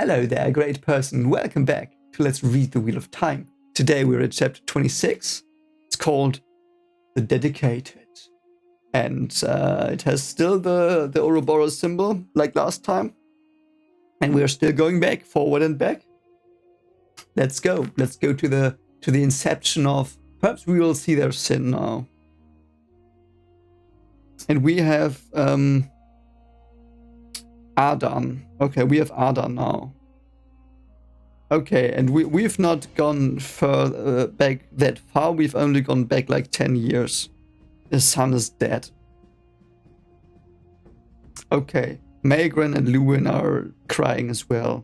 Hello there, great person. Welcome back to Let's Read the Wheel of Time. Today we're at chapter 26. It's called The Dedicated. And it has still the Ouroboros symbol, like last time. And we're still going back, forward and back. Let's go. Let's go to the inception of... Perhaps we will see their sin now. And we have... Ardan. Okay, we have Ardan now. Okay, and we've not gone further back that far. We've only gone back like 10 years. His son is dead. Okay, Magran and Lewin are crying as well.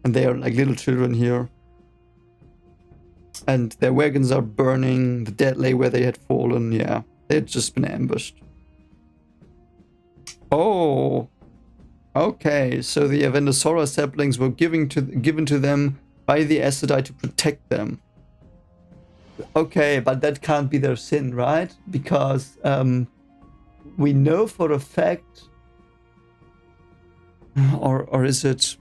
And they are like little children here. And their wagons are burning. The dead lay where they had fallen. Yeah, they had just been ambushed. Oh... Okay, so the Avendosora saplings were given to them by the Aes Sedai to protect them. Okay, but that can't be their sin, right? Because we know for a fact, or is it?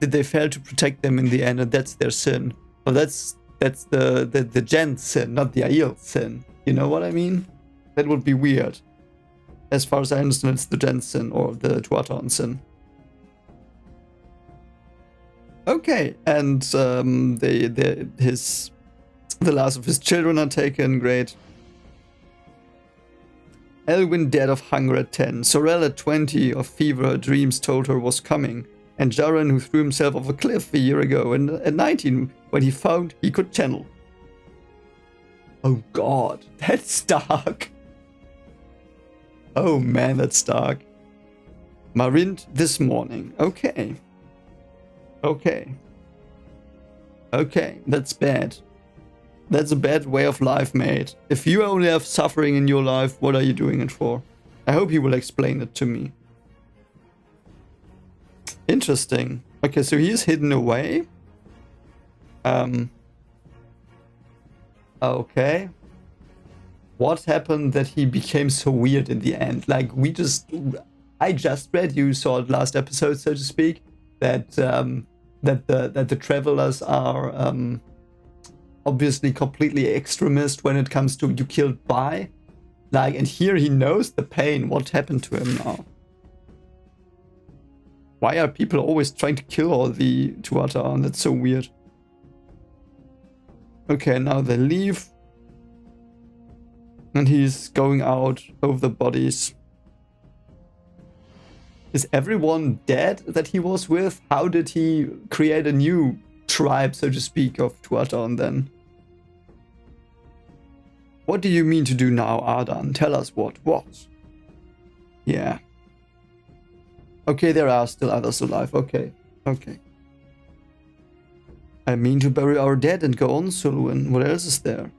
Did they fail to protect them in the end, and that's their sin? Well, that's the Gen's sin, not the Aiel's sin. You know what I mean? That would be weird. As far as I understand, it's the Gen's sin or the Tuatha sin. Okay, and the last of his children are taken. Great. Elwyn dead of hunger at 10. Sorel at 20 of fever her dreams told her was coming. And Jaren, who threw himself off a cliff a year ago, and at 19 when he found he could channel. Oh god, that's dark. Oh man, that's dark. Marind this morning. Okay. Okay. Okay, that's bad. That's a bad way of life, mate. If you only have suffering in your life, what are you doing it for? I hope he will explain it to me. Interesting. Okay, so he is hidden away. Okay. What happened that he became so weird in the end? Like, I just read, you saw it last episode, so to speak, that the travelers are obviously completely extremist when it comes to you killed by. Like, and here he knows the pain. What happened to him now? Why are people always trying to kill all the Tuatha? That's so weird. Okay, now they leave. And he's going out over the bodies. Is everyone dead that he was with? How did he create a new tribe, so to speak, of Tuatha then? What do you mean to do now, Ardan? Tell us what. What? Yeah. Okay, there are still others alive. Okay. Okay. I mean to bury our dead and go on, Sulwyn. What else is there?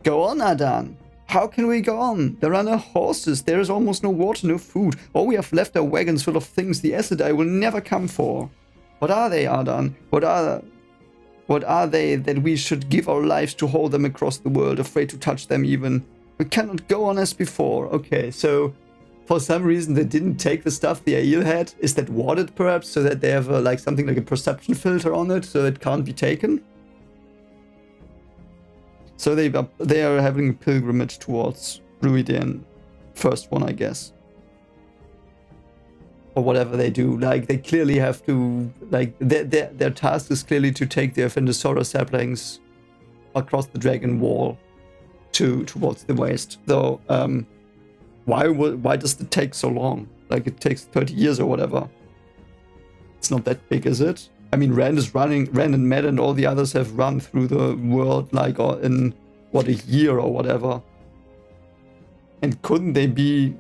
Go on, Ardan. How can we go on? There are no horses, there is almost no water, no food. All we have left are wagons full of things the Aes Sedai will never come for. What are they, Ardan? What are they that we should give our lives to haul them across the world, afraid to touch them even? We cannot go on as before. Okay, so for some reason they didn't take the stuff the Aiel had. Is that watered perhaps, so that they have like something like a perception filter on it, so it can't be taken? So they are having a pilgrimage towards Radian, first one, I guess. Or whatever they do. Like, they clearly have to... Like, their task is clearly to take the Avendosora saplings across the Dragon Wall towards the west. Though, why does it take so long? Like, it takes 30 years or whatever. It's not that big, is it? I mean, Rand and Matt and all the others have run through the world like in, what, a year or whatever. And couldn't they be,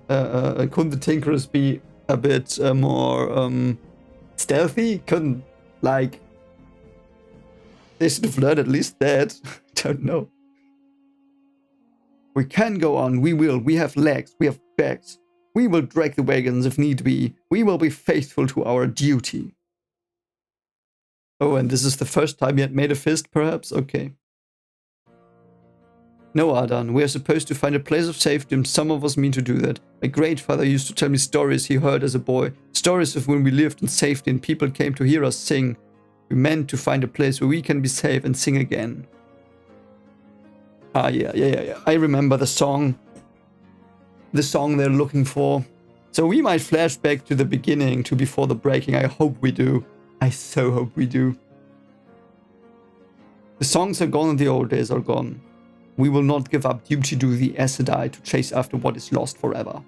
couldn't the Tinkerers be a bit more stealthy? Couldn't, like, they should have learned at least that. Don't know. We can go on, we will. We have legs, we have backs. We will drag the wagons if need be. We will be faithful to our duty. Oh, and this is the first time he had made a fist, perhaps? Okay. No, Adan, we are supposed to find a place of safety, and some of us mean to do that. My great father used to tell me stories he heard as a boy. Stories of when we lived in safety and people came to hear us sing. We meant to find a place where we can be safe and sing again. Ah, yeah. I remember the song. The song they're looking for. So we might flash back to the beginning, to before the breaking. I hope we do. I so hope we do. The songs are gone and the old days are gone. We will not give up duty to the Aes Sedai to chase after what is lost forever.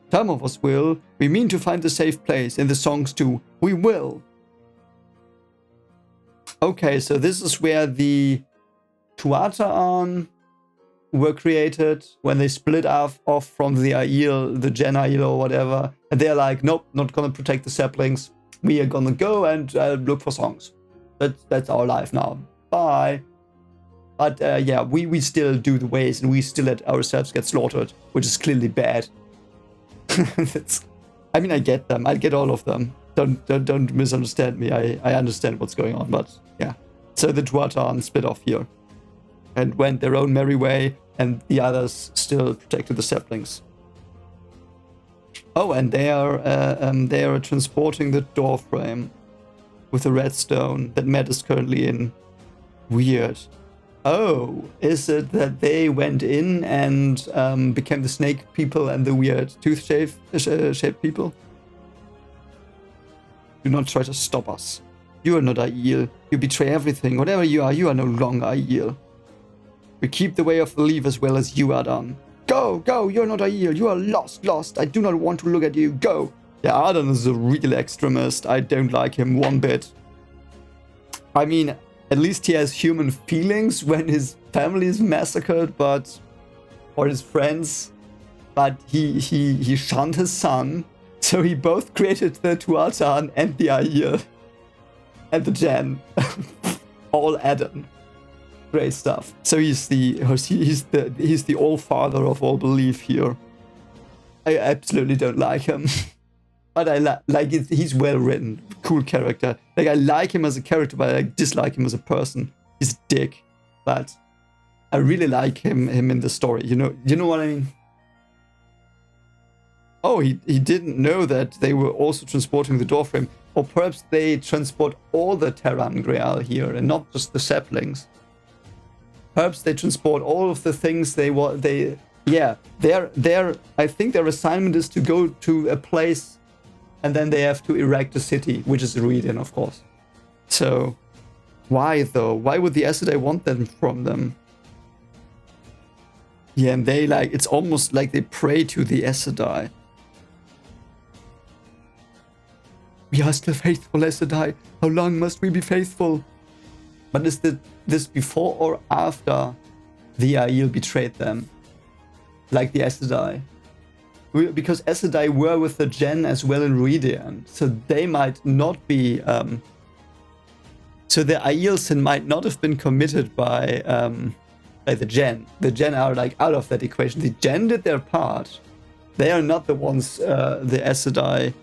Some of us will. We mean to find a safe place. In the songs too. We will. Okay, so this is where the Tuatha were created, when they split off from the Aiel, the Gen Aiel or whatever. And they're like, nope, not gonna protect the saplings. We are gonna go and look for songs. That's our life now. Bye. But yeah, we still do the ways, and we still let ourselves get slaughtered, which is clearly bad. I mean, I get them. I get all of them. Don't misunderstand me. I understand what's going on, but yeah. So the Tuatha split off here and went their own merry way, and the others still protected the saplings. Oh, and they are transporting the door frame with the redstone that Matt is currently in. Weird. Oh, is it that they went in and became the snake people and the weird tooth-shaped people? Do not try to stop us. You are not Aiel. You betray everything. Whatever you are no longer Aiel. We keep the way of the leaf as well as you are done. Go, you're not Aiel. You are lost. I do not want to look at you. Go. Yeah, Arden is a real extremist. I don't like him one bit. I mean, at least he has human feelings when his family is massacred, or his friends. But he shunned his son, so he both created the Tuatha and the Aiel and the Gen, all Adam. Great stuff. So he's the all father of all belief here. I absolutely don't like him. But I like it. He's well written, cool character. Like, I like him as a character, but I dislike him as a person. He's a dick, but I really like him in the story. You know what I mean? Oh, he didn't know that they were also transporting the doorframe, or perhaps they transport all the ter'angreal here and not just the saplings. Perhaps they transport all of the things I think their assignment is to go to a place. And then they have to erect a city, which is Radian, of course. So, why though? Why would the Aes Sedai want them from them? Yeah, and it's almost like they pray to the Aes Sedai. We are still faithful, Aes Sedai. How long must we be faithful? But is this before or after the Aiel betrayed them? Like the Aes Sedai? Because Aes Sedai were with the Gen as well in Radian, so they might not be. So the Aiel sin might not have been committed by the Gen. The Gen are like out of that equation. The Gen did their part. They are not the ones the Aes Sedai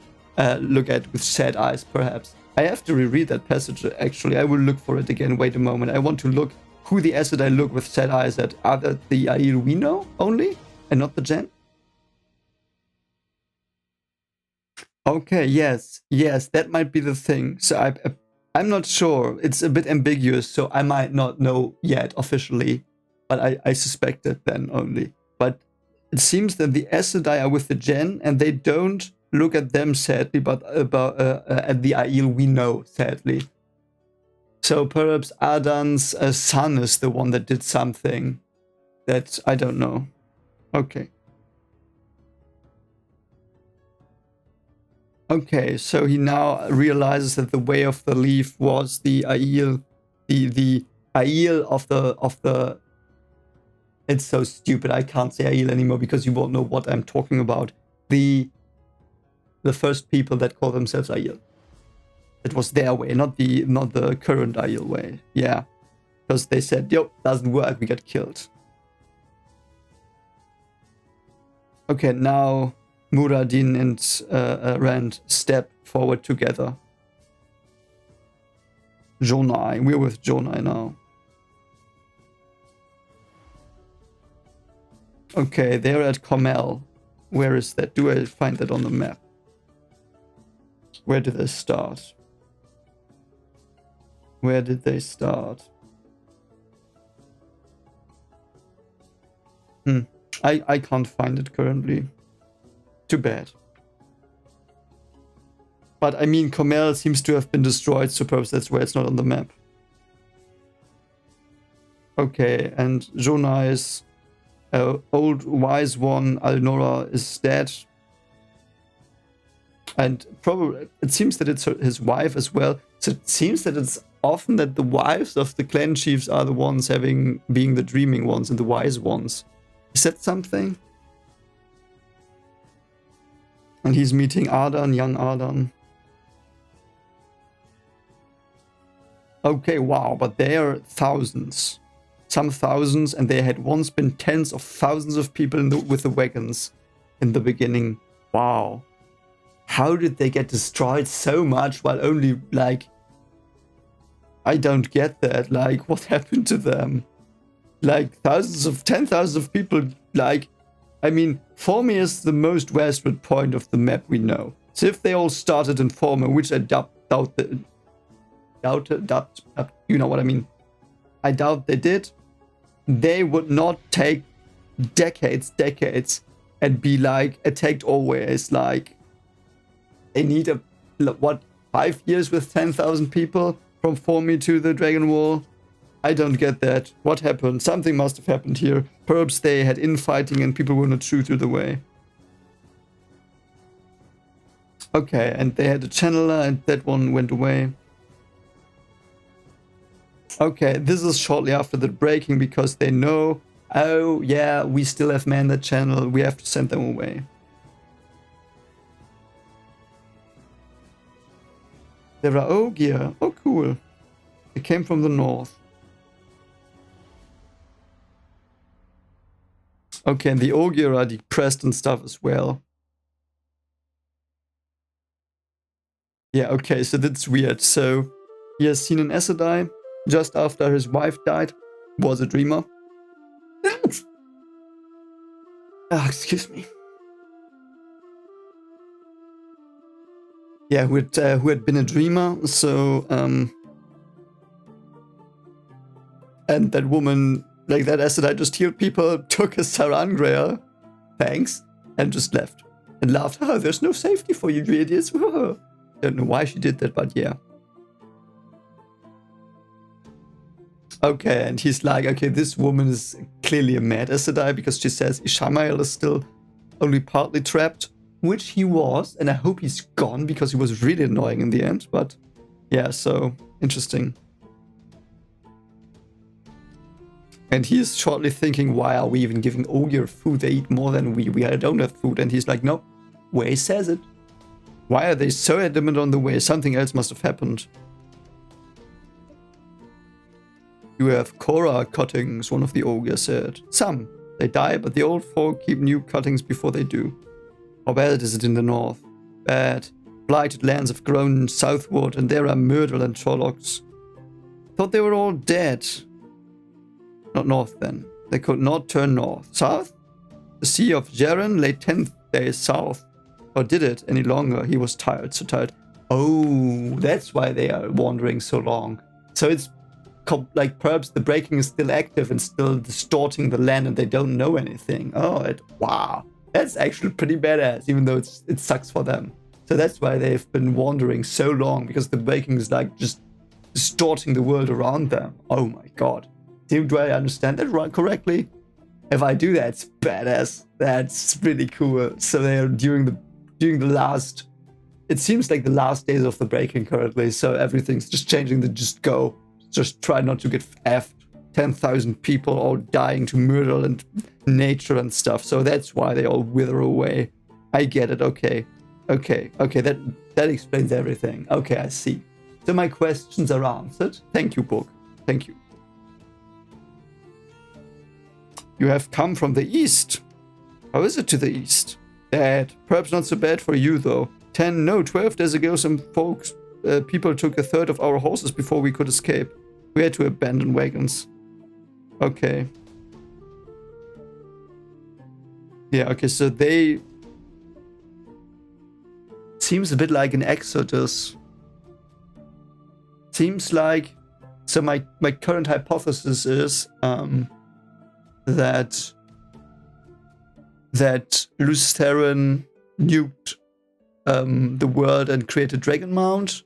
look at with sad eyes, perhaps. I have to reread that passage. Actually, I will look for it again. Wait a moment. I want to look who the Aes Sedai look with sad eyes at. Are that the Aiel we know only, and not the Gen? Okay, yes, that might be the thing. So I'm not sure. It's a bit ambiguous, so I might not know yet officially, but I suspect it then only. But it seems that the Aes Sedai are with the Gen, and they don't look at them sadly, but at the Aiel we know sadly. So perhaps Adan's son is the one that did something that I don't know. Okay. Okay, so he now realizes that the way of the leaf was the Aiel, the Aiel of the. It's so stupid. I can't say Aiel anymore because you won't know what I'm talking about. The first people that call themselves Aiel. It was their way, not the current Aiel way. Yeah, because they said, "Yo, doesn't work. We get killed." Okay, now Muradin and Rand step forward together. Jonai, we're with Jonai now. Okay, they're at Comel. Where is that? Do I find that on the map? Where did they start? Where did they start? I can't find it currently. Too bad. But I mean, Comel seems to have been destroyed, so perhaps that's why it's not on the map. Okay, and Jonai's old wise one, Alnora, is dead. And probably, it seems that it's his wife as well. So it seems that it's often that the wives of the clan chiefs are the ones being the dreaming ones and the wise ones. Is that something? And he's meeting Ardan, young Ardan. Okay, wow, but they are thousands. Some thousands, and there had once been tens of thousands of people with the wagons in the beginning. Wow. How did they get destroyed so much while only, like... I don't get that. Like, what happened to them? Like, 10,000 of people, like... I mean, Formia is the most westward point of the map we know. So if they all started in Formia, which I doubt you know what I mean. I doubt they did. They would not take decades and be like attacked always. Like they need 5 years with 10,000 people from Formia to the Dragon Wall. I don't get that. What happened? Something must have happened here. Perhaps they had infighting and people were not true to the way. Okay, and they had a channeler and that one went away. Okay, this is shortly after the breaking because they know, oh yeah, we still have manned that channel, we have to send them away. There are Ogier. Oh cool. They came from the north. Okay, and the Ogier are depressed and stuff as well. Yeah, okay, so that's weird. So he has seen an Aes Sedai just after his wife died, was a dreamer. Excuse me. Yeah, who had been a dreamer, so and that woman, like that Aes Sedai just healed people, took a Sarangreal, thanks, and just left. And laughed, oh, there's no safety for you idiots. Don't know why she did that, but yeah. Okay, and he's like, okay, this woman is clearly a mad Aes Sedai because she says Ishamael is still only partly trapped, which he was, and I hope he's gone because he was really annoying in the end, but yeah, so interesting. And he's shortly thinking, why are we even giving Ogier food? They eat more than we don't have food. And he's like, no, Way says it. Why are they so adamant on the way? Something else must have happened. You have Korra cuttings, one of the ogres said. Some. They die, but the old folk keep new cuttings before they do. How bad is it in the north? Bad. Blighted lands have grown southward, and there are Myrtle and Trollocs. Thought they were all dead. Not north then. They could not turn north. South? The Sea of Jaren lay 10 days south. Or did it any longer? He was tired, so tired. Oh, that's why they are wandering so long. So it's like perhaps the breaking is still active and still distorting the land and they don't know anything. Oh, wow. That's actually pretty badass, even though it sucks for them. So that's why they've been wandering so long, because the breaking is like just distorting the world around them. Oh my god. Do I understand that correctly? If I do that, it's badass. That's really cool. So they are during the last, it seems like the last days of the breaking currently, so everything's just changing to just go. Just try not to get effed. 10,000 people all dying to murder and nature and stuff. So that's why they all wither away. I get it. Okay. That explains everything. Okay, I see. So my questions are answered. Thank you, book. Thank you. You have come from the east. How is it to the east? Bad. Perhaps not so bad for you, though. 12 days ago, some people took a third of our horses before we could escape. We had to abandon wagons. Okay. Yeah, okay, so they... Seems a bit like an exodus. Seems like... So my current hypothesis is that Lucis Theron nuked the world and created Dragon Mount.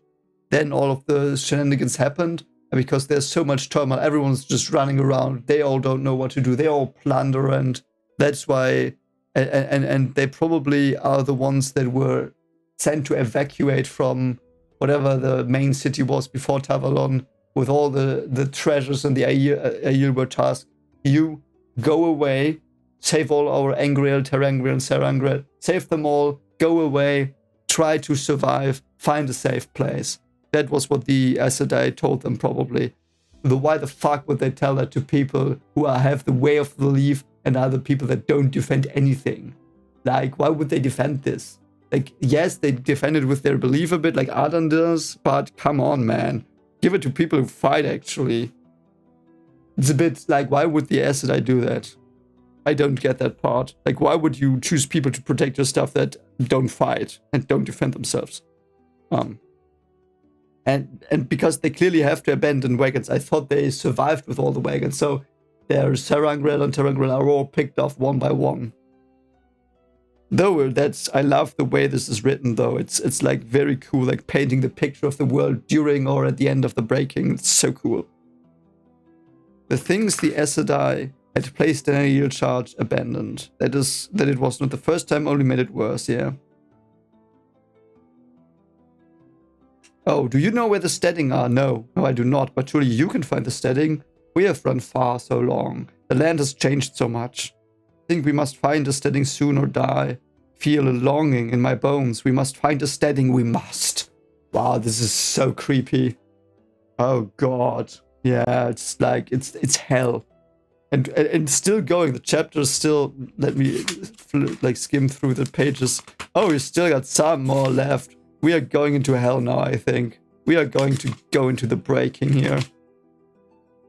Then all of the shenanigans happened, and because there's so much turmoil, everyone's just running around. They all don't know what to do. They all plunder, and that's why. And they probably are the ones that were sent to evacuate from whatever the main city was before Tavalon, with all the treasures, and the Aiel were tasked. You go away, save all our Angreal, Terangreal, and Serangreal, save them all, go away, try to survive, find a safe place. That was what the Aes Sedai told them, probably. Why the fuck would they tell that to people who have the way of the leaf and other people that don't defend anything? Like, why would they defend this? Like, yes, they defend it with their belief a bit, like Ardan does, but come on, man. Give it to people who fight, actually. It's a bit like, why would the Aes Sedai do that? I don't get that part. Like, why would you choose people to protect your stuff that don't fight and don't defend themselves? And because they clearly have to abandon wagons, I thought they survived with all the wagons. So their Serangreal and Terangreal are all picked off one by one. Though I love the way this is written, though. It's like very cool, like painting the picture of the world during or at the end of the breaking. It's so cool. The things the Aes Sedai had placed in a yield charge abandoned. That it was not the first time, only made it worse, yeah. Oh, do you know where the steading are? No, I do not, but surely you can find the steading. We have run far so long. The land has changed so much. I think we must find a steading soon or die. Feel a longing in my bones. We must find a steading, we must. Wow, this is so creepy. Oh god. Yeah, it's like, it's hell. And still going, the chapter is still, let me like skim through the pages. Oh, we still got some more left. We are going into hell now, I think. We are going to go into the breaking here.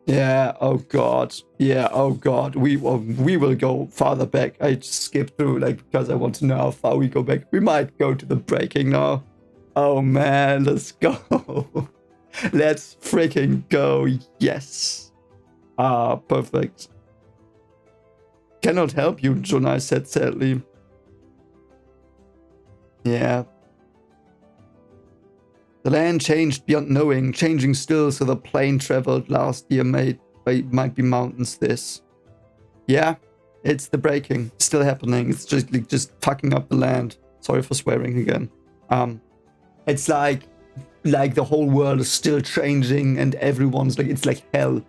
Yeah, oh god. Yeah, oh god. We will go farther back. I just skipped through, like, because I want to know how far we go back. We might go to the breaking now. Oh man, let's go. Let's freaking go. Yes. Ah, perfect. Cannot help you, Jonai said sadly. Yeah. The land changed beyond knowing, changing still, so the plane traveled last year might be mountains this. Yeah, it's the breaking. It's still happening. It's just fucking up the land. Sorry for swearing again. It's like the whole world is still changing and everyone's like, it's like hell.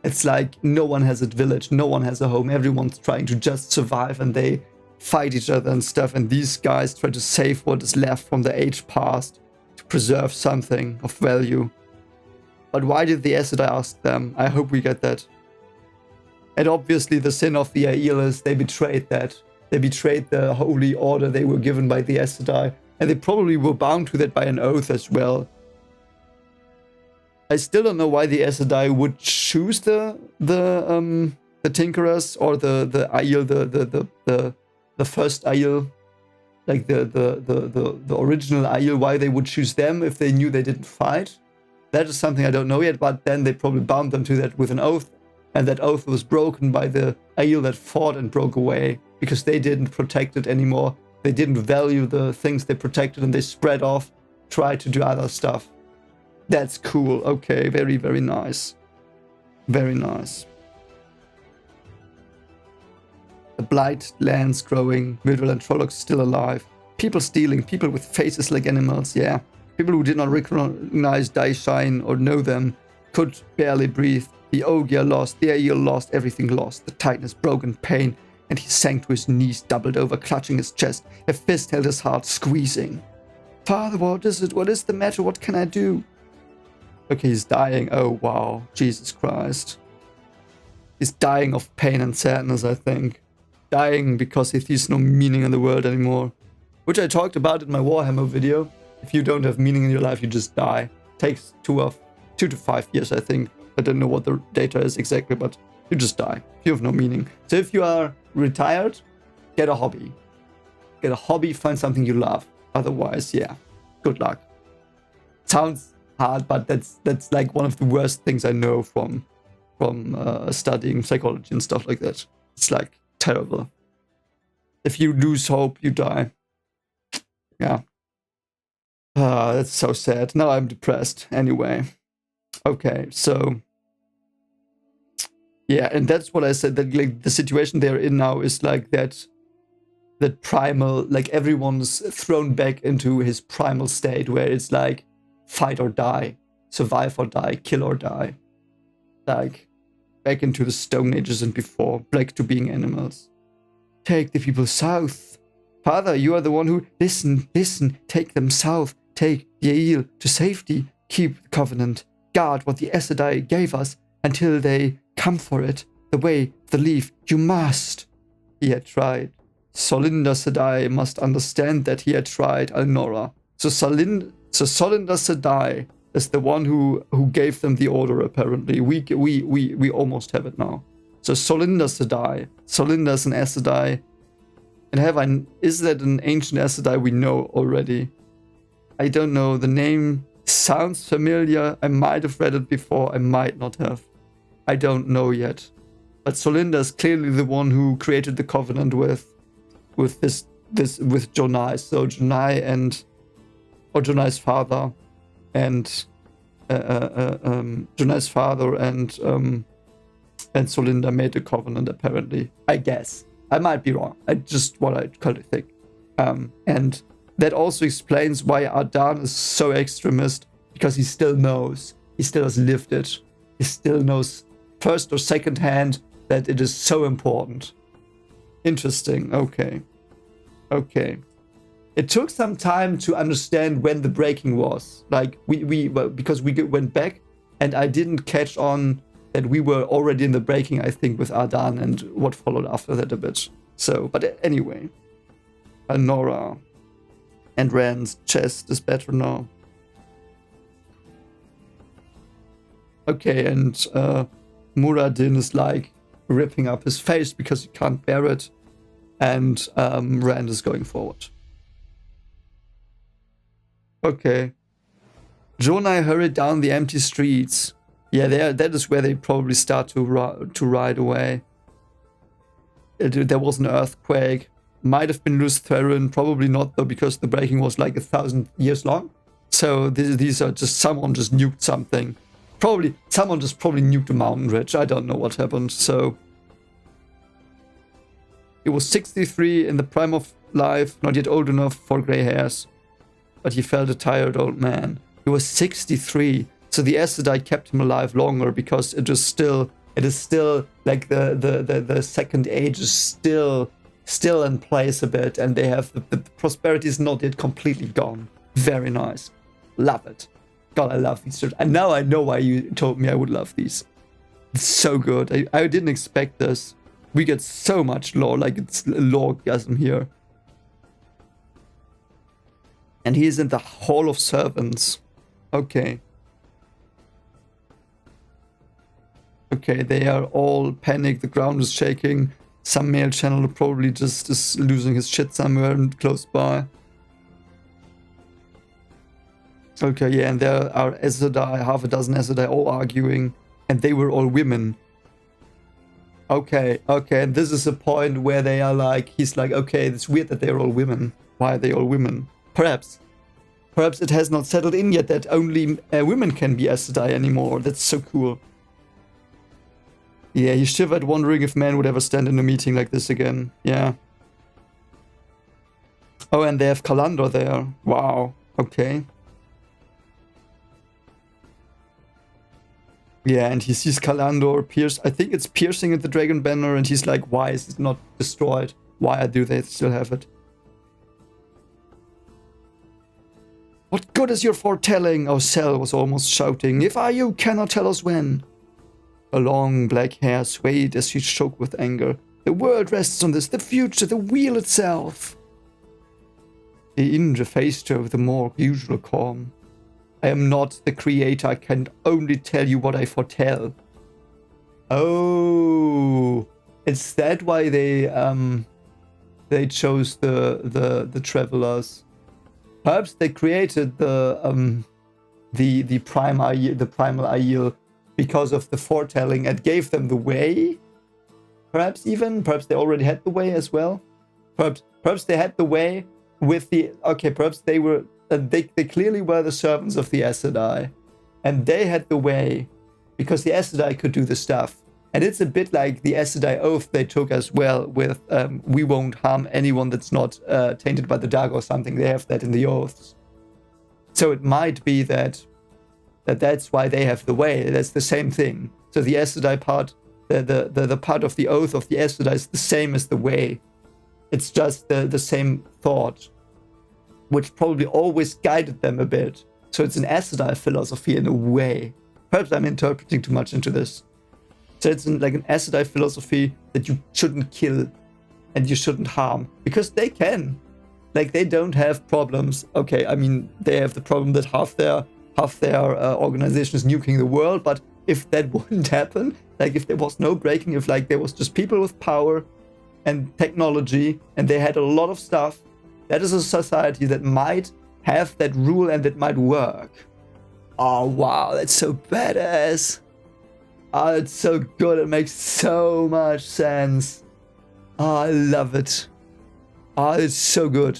It's like no one has a village, no one has a home. Everyone's trying to just survive and they fight each other and stuff. And these guys try to save what is left from the age past. Preserve something of value. But why did the Aes Sedai ask them? I hope we get that. And obviously the sin of the Aiel is they betrayed that. They betrayed the holy order they were given by the Aes Sedai. And they probably were bound to that by an oath as well. I still don't know why the Aes Sedai would choose the Tinkerers or the Aiel, the first Aiel. Like the original Aiel, why they would choose them if they knew they didn't fight. That is something I don't know yet, but then they probably bound them to that with an oath, and that oath was broken by the Aiel that fought and broke away, because they didn't protect it anymore. They didn't value the things they protected, and they spread off, tried to do other stuff. That's cool. Okay, very, very nice. Very nice. The blight lands growing, Midwell and Trollocs still alive. People stealing, people with faces like animals, yeah. People who did not recognize Daishine or know them could barely breathe. The Ogier lost, the Aiel lost, everything lost. The tightness broke in pain, and he sank to his knees, doubled over, clutching his chest. A fist held his heart, squeezing. Father, what is it? What is the matter? What can I do? Okay, he's dying. Oh, wow. Jesus Christ. He's dying of pain and sadness, I think. Dying because he sees no meaning in the world anymore. Which I talked about in my Warhammer video. If you don't have meaning in your life, you just die. Takes 2 to 5 years, I think. I don't know what the data is exactly, but you just die. You have no meaning. So if you are retired, get a hobby. Get a hobby, find something you love. Otherwise, yeah, good luck. Sounds hard, but that's like one of the worst things I know from studying psychology and stuff like that. It's like terrible. If you lose hope, you die. Yeah. That's so sad. Now I'm depressed. Anyway. Okay, so yeah, and that's what I said, that like the situation they're in now is like that primal, like everyone's thrown back into his primal state where it's like fight or die, survive or die, kill or die. Like back into the Stone Ages and before, back to being animals. Take the people south. Father, you are the one who... Listen, take them south. Take the Aiel to safety. Keep the covenant. Guard what the Aes Sedai gave us until they come for it. The way, the leaf, you must. He had tried. Solinda Sedai must understand that he had tried, Alnora. So Solinda Sedai is the one who gave them the order, apparently. We almost have it now. So Solinda Sedai. Solinda is an Aes Sedai. And is that an ancient Aes Sedai we know already? I don't know. The name sounds familiar. I might have read it before. I might not have. I don't know yet. But Solinda is clearly the one who created the covenant with Jonai. So Jonai's father and Jonai's father and Solinda made the covenant, apparently. I guess. I might be wrong. I just what I kind of think. And that also explains why Ardan is so extremist, because he still knows. He still has lived it. He still knows first or second hand that it is so important. Interesting. Okay. It took some time to understand when the breaking was. Like because we went back and I didn't catch on that we were already in the breaking, I think, with Ardan and what followed after that a bit. So, but anyway, Alnora and Rand's chest is better now. Okay, and Muradin is like ripping up his face because he can't bear it, and Rand is going forward. Okay. Jonai hurried down the empty streets. Yeah, that is where they probably start to ride away. There was an earthquake. Might have been Luz Theron, probably not though, because the breaking was like 1,000 years long. So these are just someone just nuked something. Someone just nuked a mountain ridge. I don't know what happened. So he was 63 in the prime of life, not yet old enough for grey hairs, but he felt a tired old man. He was 63. So the Aes Sedai kept him alive longer because it is still like the second age is still in place a bit, and they have the prosperity is not yet completely gone. Very nice. Love it. God, I love these. And now I know why you told me I would love these. It's so good. I didn't expect this. We get so much lore, like it's loregasm here. And he's in the Hall of Servants. Okay. Okay, they are all panicked. The ground is shaking. Some male channel probably just is losing his shit somewhere close by. Okay, yeah, and there are Aes Sedai, half a dozen Aes Sedai, all arguing, and they were all women. Okay, and this is a point where they are like, he's like, okay, it's weird that they're all women. Why are they all women? Perhaps it has not settled in yet that only women can be Aes Sedai anymore. That's so cool. Yeah, he shivered, wondering if men would ever stand in a meeting like this again. Yeah. Oh, and they have Kalandor there. Wow. Okay. Yeah, and he sees Kalandor pierce. I think it's piercing at the Dragon Banner, and he's like, why is it not destroyed? Why do they still have it? What good is your foretelling? Oh, Sel was almost shouting. If you cannot tell us when. Her long black hair swayed as she shook with anger. The world rests on this, the future, the wheel itself. The Indra faced her with a more usual calm. I am not the creator, I can only tell you what I foretell. Oh, is that why they they chose the travelers. Perhaps they created the primal Aiel because of the foretelling and gave them the way. Perhaps they already had the way as well. Perhaps they had the way with the perhaps they were they clearly were the servants of the Aes Sedai, and they had the way because the Aes Sedai could do the stuff. And it's a bit like the Aes Sedai oath they took as well with we won't harm anyone that's not tainted by the dark or something. They have that in the oaths. So it might be that's why they have the way. That's the same thing. So the Aes Sedai part, the part of the oath of the Aes Sedai is the same as the way. It's just the same thought, which probably always guided them a bit. So it's an Aes Sedai philosophy in a way. Perhaps I'm interpreting too much into this. So it's like an Aes Sedai philosophy that you shouldn't kill and you shouldn't harm. Because they can. Like, they don't have problems. Okay, I mean, they have the problem that half their organization is nuking the world, but if that wouldn't happen, like if there was no breaking, if like there was just people with power and technology and they had a lot of stuff, that is a society that might have that rule and that might work. Oh wow, that's so badass. Oh, it's so good, it makes so much sense. Oh, I love it. Oh, it's so good.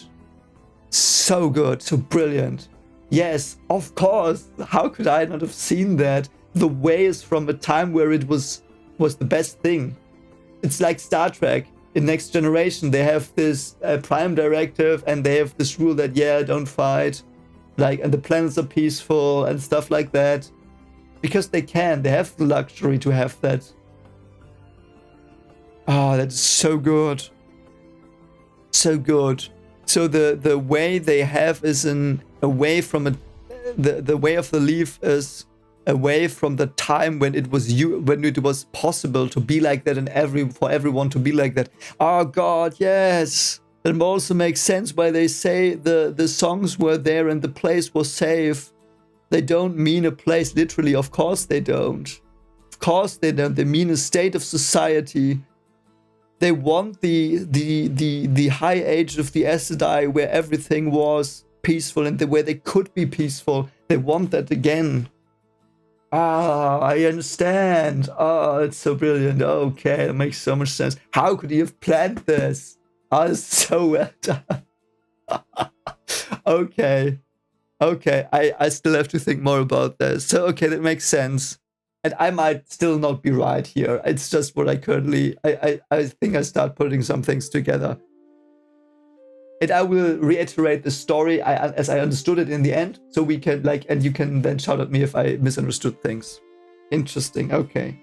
So good, so brilliant. Yes, of course. How could I not have seen that? The way is from a time where it was the best thing. It's like Star Trek. In Next Generation, they have this prime directive and they have this rule that, yeah, don't fight. Like, and the planets are peaceful and stuff like that. Because they can. They have the luxury to have that. Oh, that's so good. So good. So the way they have is away from it. The way of the leaf is away from the time when it was possible to be like that and for everyone to be like that. Oh God, yes. It also makes sense why they say the songs were there and the place was safe. They don't mean a place literally. Of course they don't. Of course they don't. They mean a state of society. They want the high age of the Aes Sedai where everything was peaceful and where they could be peaceful. They want that again. Ah, I understand. Oh, it's so brilliant. Okay, that makes so much sense. How could he have planned this? Oh, it's so well done. Okay. I still have to think more about this. So, okay, that makes sense. And I might still not be right here. It's just what I currently... I think I start putting some things together. And I will reiterate the story as I understood it in the end. So we can, and you can then shout at me if I misunderstood things. Interesting. Okay.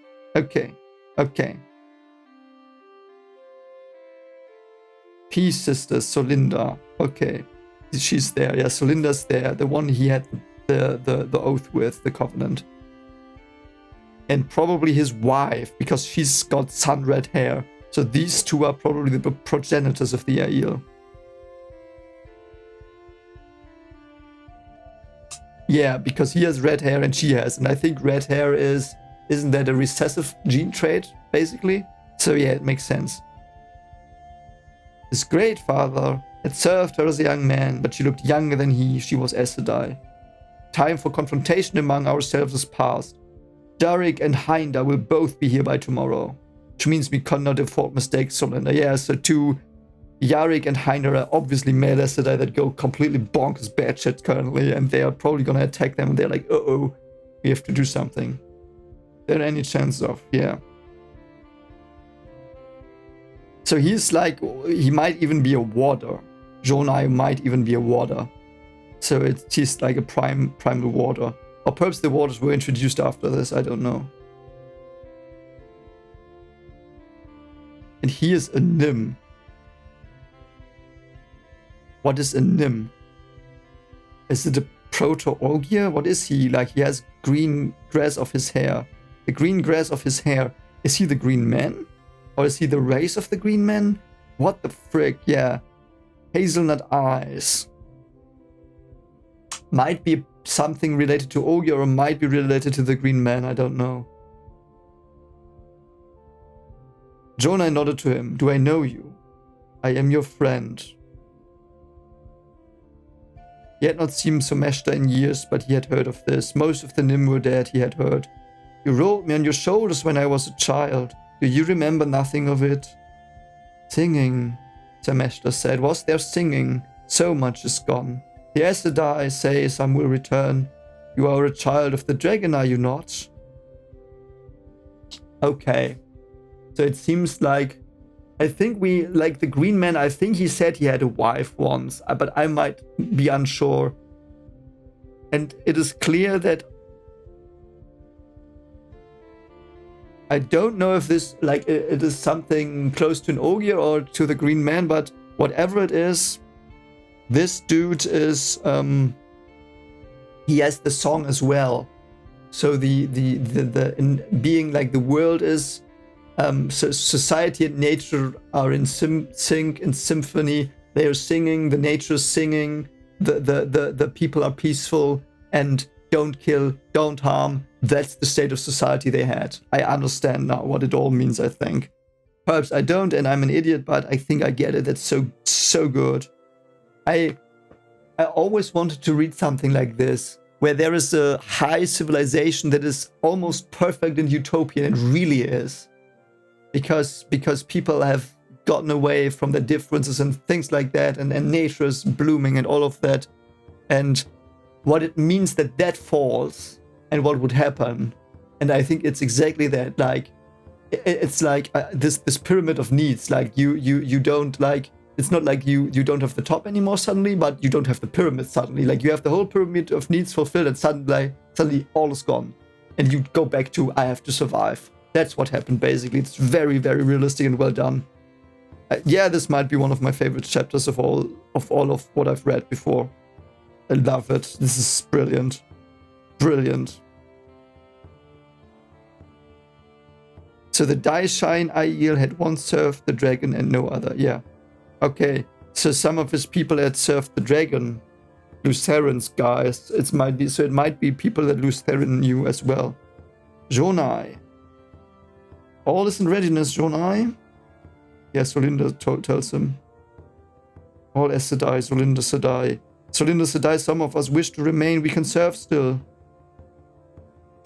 Peace Sisters, Solinda. Okay. She's there. Yeah, Solinda's there. The one he had the oath with, the covenant. And probably his wife, because she's got sun-red hair. So these two are probably the progenitors of the Aiel. Yeah, because he has red hair and she has. And I think red hair isn't that a recessive gene trait, basically? So yeah, it makes sense. His great father had served her as a young man, but she looked younger than he. She was Aes Sedai. Time for confrontation among ourselves is past. Darik and Hinda will both be here by tomorrow. Which means we cannot afford mistakes, Solinda. Yeah, so two, Yarik and Hinda are obviously male Aes Sedai that go completely bonkers batshit currently, and they are probably gonna attack them, and they're like, uh-oh, we have to do something. There any chance of, yeah. So he's like, he might even be a warder. Jonai might even be a warder. So he's like a primal warder. Or perhaps the warders were introduced after this, I don't know. And he is a Nym. What is a Nym? Is it a proto-Ogier? What is he? Like, he has green grass of his hair. The green grass of his hair. Is he the green man? Or is he the race of the green man? What the frick? Yeah. Hazelnut eyes. Might be something related to Ogier or might be related to the green man. I don't know. Jonai nodded to him. Do I know you? I am your friend. He had not seen Someshta in years, but he had heard of this. Most of the Nim were dead, he had heard. You rolled me on your shoulders when I was a child. Do you remember nothing of it? Singing, Someshta said. Was there singing? So much is gone. The Aes Sedai say some will return. You are a child of the dragon, are you not? Okay. So it seems like, I think like the Green Man, I think he said he had a wife once, but I might be unsure. And it is clear that I don't know if this, like, it is something close to an Ogier or to the Green Man, but whatever it is, this dude is, he has the song as well. So in being like the world is, so society and nature are in sync, in symphony. They are singing, the nature is singing, the people are peaceful and don't kill, don't harm. That's the state of society they had. I understand now what it all means, I think. Perhaps I don't and I'm an idiot, but I think I get it. That's so good. I always wanted to read something like this, where there is a high civilization that is almost perfect and utopian. It really is. Because people have gotten away from their differences and things like that, and nature is blooming and all of that. And what it means that falls and what would happen. And I think it's exactly that. Like, it's like this pyramid of needs. Like you don't like, it's not like you don't have the top anymore suddenly, but you don't have the pyramid suddenly. Like you have the whole pyramid of needs fulfilled and suddenly all is gone. And you go back to, I have to survive. That's what happened basically. It's very, very realistic and well done. Yeah, this might be one of my favorite chapters of all of what I've read before. I love it. This is brilliant. Brilliant. So the Daishain Aiel had once served the dragon and no other. Yeah. Okay. So some of his people had served the dragon. Lutheran's guys. It might be people that Lutheran knew as well. Jonai. All is in readiness, Jonai. Yes, Solinda tells him. All Aes Sedai, Solinda Sedai. Solinda Sedai, some of us wish to remain. We can serve still.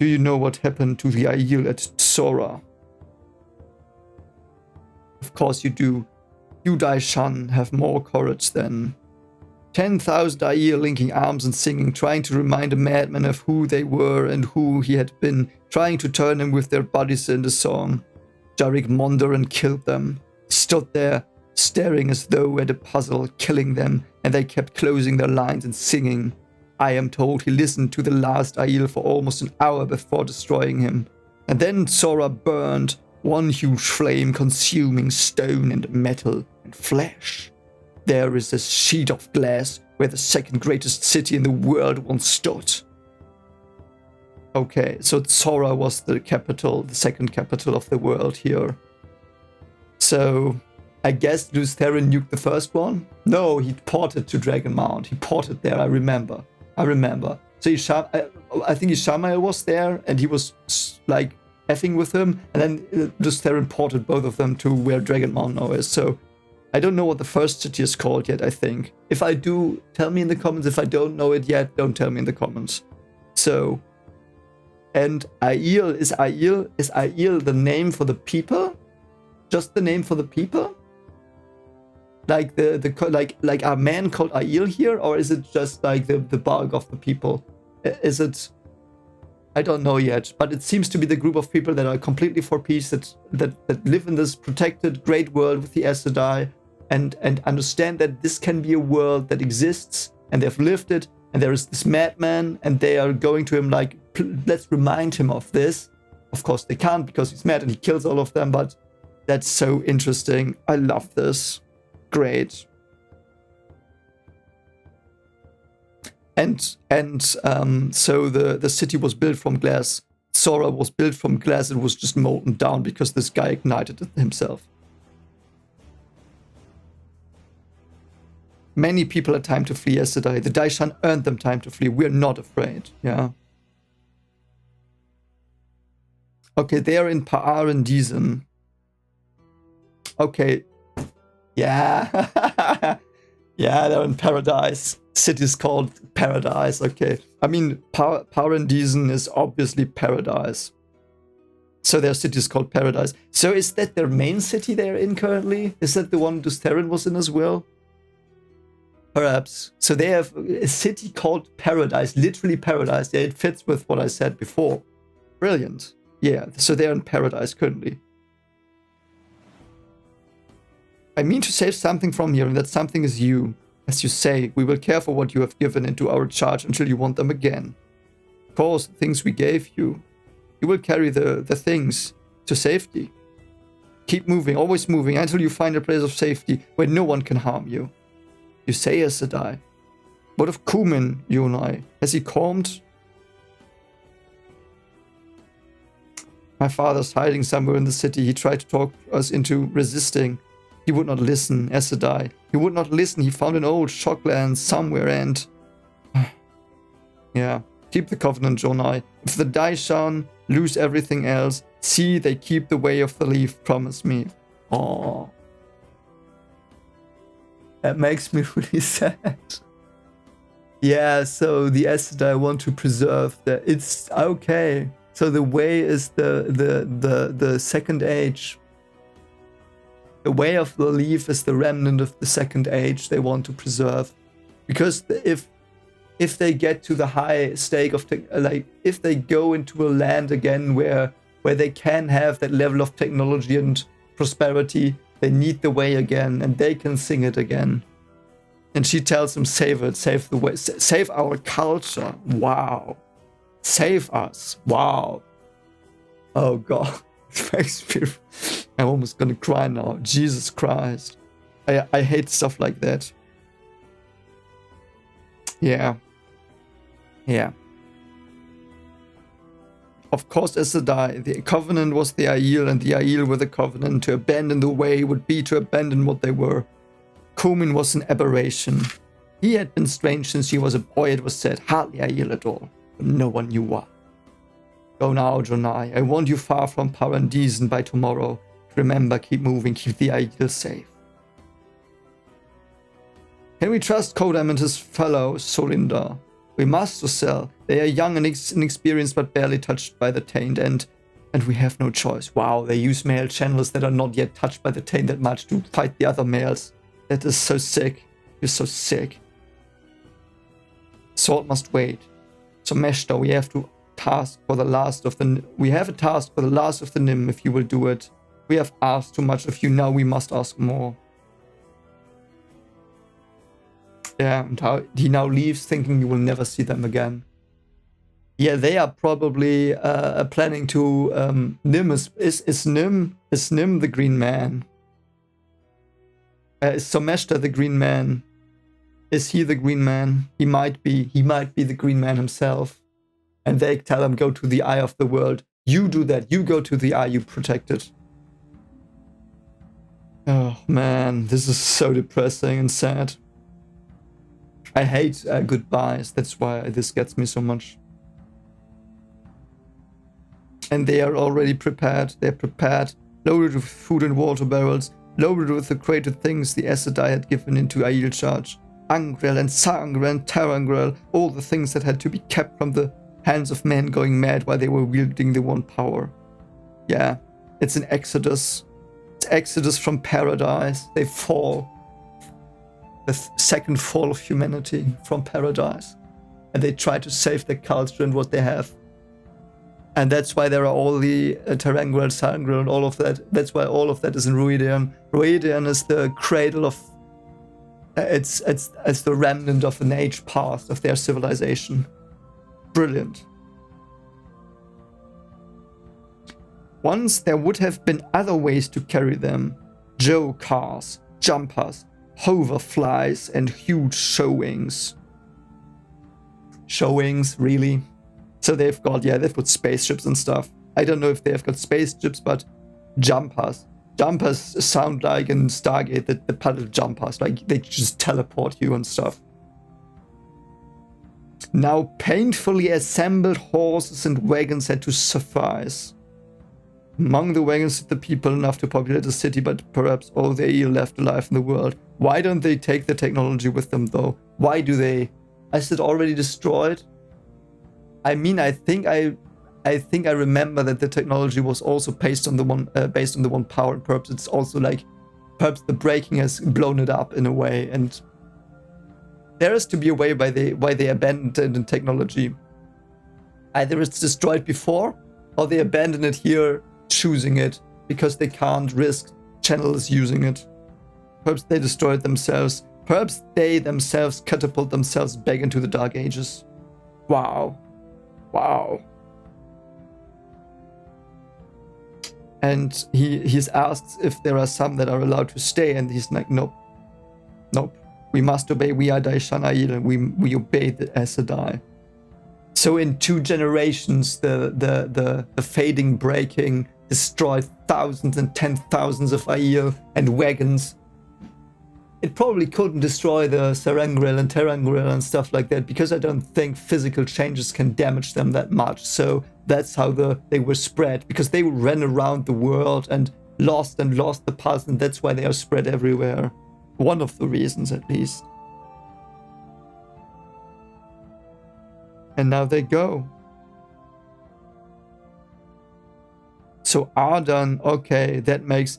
Do you know what happened to the Aiel at Sora? Of course you do. You, Daishan, have more courage than 10,000 Aiel linking arms and singing, trying to remind a madman of who they were and who he had been, trying to turn him with their bodies in the song. Jarek Mondor killed them, stood there, staring as though at a puzzle, killing them, and they kept closing their lines and singing. I am told he listened to the last Aiel for almost an hour before destroying him. And then Sora burned, one huge flame consuming stone and metal and flesh. There is a sheet of glass where the second greatest city in the world once stood. Okay, so Sora was the capital, the second capital of the world here. So, I guess Lutheran nuked the first one? No, he ported to Dragon Mount. He ported there, I remember. So I think Ishamael was there, and he was like effing with him, and then Lutheran ported both of them to where Dragon Mount now is. So, I don't know what the first city is called yet, I think. If I do, tell me in the comments. If I don't know it yet, don't tell me in the comments. So, and Aiel, is Aiel the name for the people? Just the name for the people? Like like are men called Aiel here, or is it just like the bulk of the people? Is it? I don't know yet, but it seems to be the group of people that are completely for peace, that live in this protected great world with the Aes Sedai, and understand that this can be a world that exists, and they've lived it, and there is this madman, and they are going to him like, let's remind him of this. Of course they can't because he's mad and he kills all of them, but that's so interesting. I love this. Great. And so the city was built from glass. Sora was built from glass. It was just molten down because this guy ignited it himself. Many people had time to flee Aes Sedai. The Daishan earned them time to flee. We're not afraid. Yeah. Okay, they are in Pa'ar and Dizan. Okay. Yeah. Yeah, they're in paradise. City's called Paradise, okay. I mean, Paradiesen is obviously paradise. So their city is called Paradise. So is that their main city they're in currently? Is that the one Dusterin was in as well? Perhaps. So they have a city called Paradise, literally Paradise. Yeah, it fits with what I said before. Brilliant. Yeah, so they're in Paradise currently. I mean to save something from here, and that something is you. As you say, we will care for what you have given into our charge until you want them again. Of course, the things we gave you. You will carry the things to safety. Keep moving, always moving, until you find a place of safety where no one can harm you. You say, Aes Sedai. What of Kumin, you and I? Has he calmed? My father's hiding somewhere in the city. He tried to talk us into resisting. He would not listen, Aes Sedai. He would not listen. He found an old shockland somewhere and... yeah, keep the covenant, Jonai. If the Daishan lose everything else, see they keep the way of the leaf, promise me. Aww. That makes me really sad. Yeah, so the Aes Sedai want to preserve that. It's okay. So the way is the second age. The way of the leaf is the remnant of the second age they want to preserve. Because if they get to the high stake of like if they go into a land again where they can have that level of technology and prosperity, they need the way again and they can sing it again. And she tells them, save it, save the way, save our culture. Wow. Save us. Wow. Oh God. It makes me, I'm almost gonna cry now. Jesus Christ. I hate stuff like that. Yeah. Yeah. Of course, Aes Sedai, the covenant was the Aiel, and the Aiel were the covenant. To abandon the way would be to abandon what they were. Kumin was an aberration. He had been strange since he was a boy, it was said, hardly Aiel at all. But no one knew why. Go now, Jonai. I want you far from Paradiesen by tomorrow. Remember, keep moving, keep the Aiel safe. Can we trust Kodam and his fellow Solinda? We must, Osel. They are young and inexperienced, but barely touched by the taint, and we have no choice. Wow, they use male channels that are not yet touched by the taint that much to fight the other males. That is so sick. You're so sick. Sword must wait. So Meshta, we have to task for the last of the... We have a task for the last of the Nim, if you will do it. We have asked too much of you, now we must ask more. Yeah, and how he now leaves thinking you will never see them again. Yeah, they are probably planning to... Nim is Nim the Green Man? Is Someshta the Green Man? Is he the Green Man? He might be the Green Man himself. And they tell him, go to the Eye of the World. You do that, you go to the Eye, you protect it. Oh man, this is so depressing and sad. I hate goodbyes, that's why this gets me so much. And they are already prepared, they're prepared, loaded with food and water barrels, loaded with the created things the Aes Sedai had given into Aiel charge. Angrel and Sangrel and Tarangrel, all the things that had to be kept from the hands of men going mad while they were wielding the one power. Yeah, it's an exodus. It's exodus from paradise. They fall. The second fall of humanity from paradise. And they try to save their culture and what they have. And that's why there are all the Tarangrel, Sangrel and all of that. That's why all of that is in Radian. Radian is the cradle of... It's the remnant of an age past of their civilization. Brilliant. Once there would have been other ways to carry them. Joe cars, jumpers, hoverflies, and huge showings. Showings, really? So they've got spaceships and stuff. I don't know if they've got spaceships, but jumpers. Jumpers sound like in Stargate, the paddle jumpers, like they just teleport you and stuff. Now painfully assembled horses and wagons had to suffice. Among the wagons sit the people enough to populate the city, but perhaps all the Aiel left alive in the world. Why don't they take the technology with them, though? Why do they? Is it already destroyed? I mean, I think I remember that the technology was also based on the one power, and perhaps it's also like, perhaps the breaking has blown it up in a way, and there has to be a way why they abandoned the technology. Either it's destroyed before, or they abandon it here, choosing it, because they can't risk channels using it. Perhaps they destroy it themselves. Perhaps they themselves catapult themselves back into the Dark Ages. Wow. Wow. And he's asked if there are some that are allowed to stay, and he's like, nope. Nope. We must obey. We are Daishan Aiel, and we obey the Aes Sedai. So in 2 generations, the fading breaking destroyed thousands and 10,000s of Aiel and wagons. It probably couldn't destroy the Sarangril and Terrangril and stuff like that, because I don't think physical changes can damage them that much. So that's how they were spread, because they ran around the world and lost the pulse, and that's why they are spread everywhere. One of the reasons, at least. And now they go. So Ardan, okay, that makes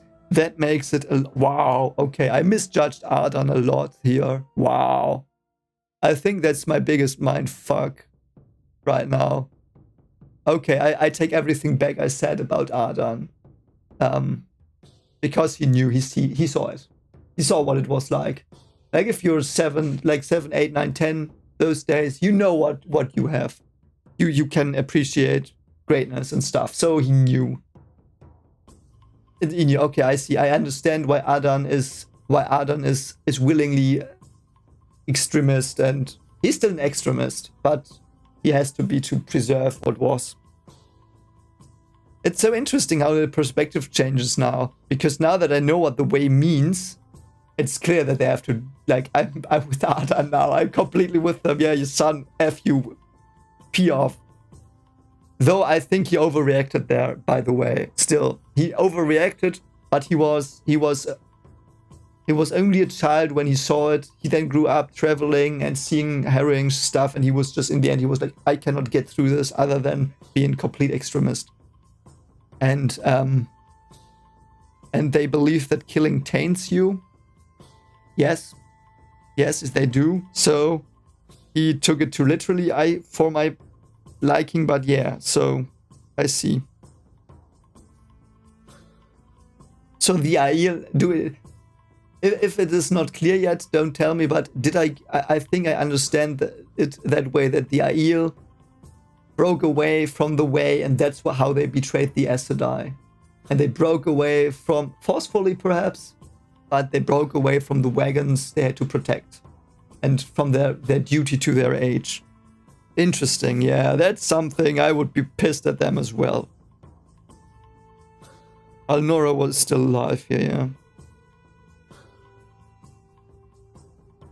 it wow. Okay, I misjudged Ardan a lot here. Wow. I think that's my biggest mind fuck right now. Okay, I take everything back I said about Ardan. Because he knew, he saw it. He saw what it was like. Like if you're 7, 8, 9, 10, those days, you know what you have. You can appreciate greatness and stuff. So he knew. He knew. Okay, I see. I understand why Ardan is willingly extremist, and he's still an extremist, but he has to be to preserve what was. It's so interesting how the perspective changes now, because now that I know what the way means, it's clear that they have to, like, I'm with Ardan now. I'm completely with them. Yeah, your son, F you, pee off. Though I think he overreacted there, by the way. Still, he overreacted, but he was only a child when he saw it. He then grew up traveling and seeing harrowing stuff, and he was just, in the end, he was like, I cannot get through this other than being complete extremist. And they believe that killing taints you. Yes, they do. So he took it too literally, for my liking, but yeah, so I see. So the Aiel, do it. If it is not clear yet, don't tell me, but I think I understand it that way, that the Aiel broke away from the way, and that's how they betrayed the Aes Sedai. And they broke away from, forcefully perhaps, but they broke away from the wagons they had to protect, and from their duty to their age. Interesting, yeah, that's something. I would be pissed at them as well. Alnora was still alive here, yeah.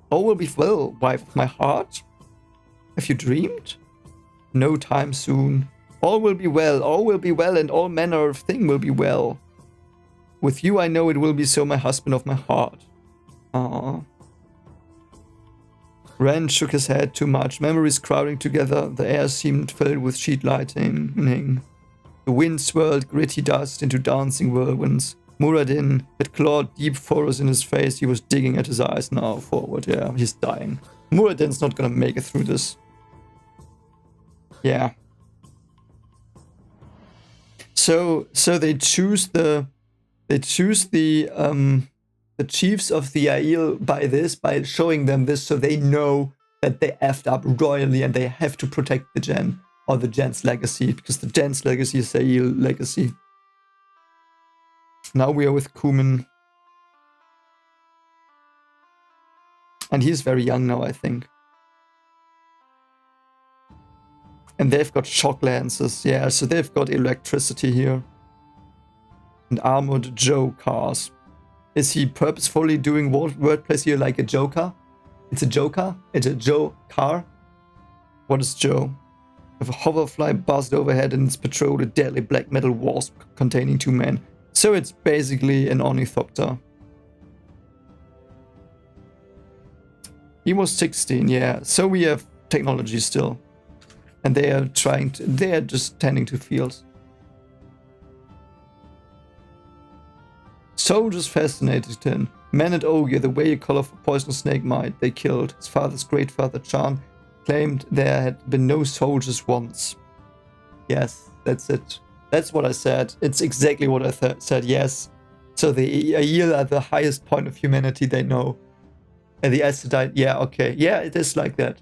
All will be well, wife of my heart. Have you dreamed? No time soon. All will be well, and all manner of thing will be well. With you I know it will be so, my husband of my heart. Ah. Ren shook his head too much. Memories crowding together. The air seemed filled with sheet lighting. The wind swirled gritty dust into dancing whirlwinds. Muradin had clawed deep furrows in his face. He was digging at his eyes now forward. Yeah, he's dying. Muradin's not gonna make it through this. Yeah. So they choose the chiefs of the Aiel by showing them this, so they know that they effed up royally and they have to protect the Gen, or the Gen's legacy, because the Gen's legacy is Aiel legacy. Now we are with Kuman. And he's very young now, I think. And they've got shock lances, yeah, so they've got electricity here. And armored Joe cars. Is he purposefully doing wordplays here like a Joker? It's a Joker? It's a Joe car? What is Joe? A hoverfly buzzed overhead and its patrol a deadly black metal wasp containing 2 men. So it's basically an ornithopter. He was 16, yeah. So we have technology still. And they are just tending to fields. Soldiers fascinated him. Men at Ogier, the way a colorful poisonous snake might, they killed. His father's great-father Chan claimed there had been no soldiers once. Yes, that's it. That's what I said. It's exactly what I said, yes. So the Aiel are the highest point of humanity they know. And the Acidite, yeah, okay. Yeah, it is like that.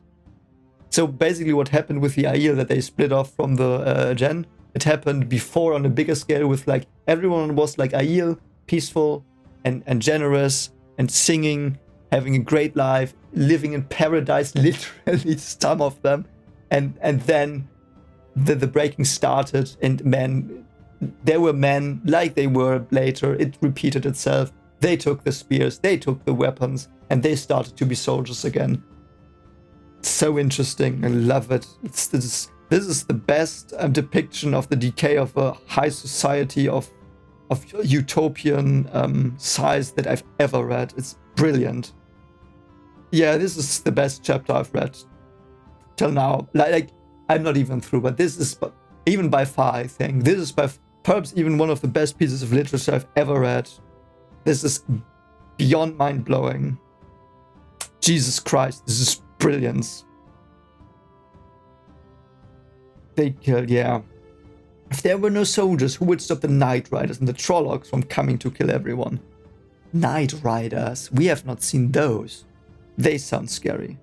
So basically what happened with the Aiel, that they split off from the Gen, it happened before on a bigger scale with like, everyone was like Aiel, peaceful and generous and singing, having a great life, living in paradise, literally some of them. And then the breaking started, and men, there were men like they were later. It repeated itself. They took the spears, they took the weapons, and they started to be soldiers again. So interesting. I love it. This is the best depiction of the decay of a high society of utopian size that I've ever read. It's brilliant. Yeah, this is the best chapter I've read till now. Like I'm not even through, but this is even by far, I think. This is by perhaps even one of the best pieces of literature I've ever read. This is beyond mind-blowing. Jesus Christ, this is brilliance. They killed, yeah. If there were no soldiers, who would stop the Night Riders and the Trollocs from coming to kill everyone? Night Riders? We have not seen those. They sound scary.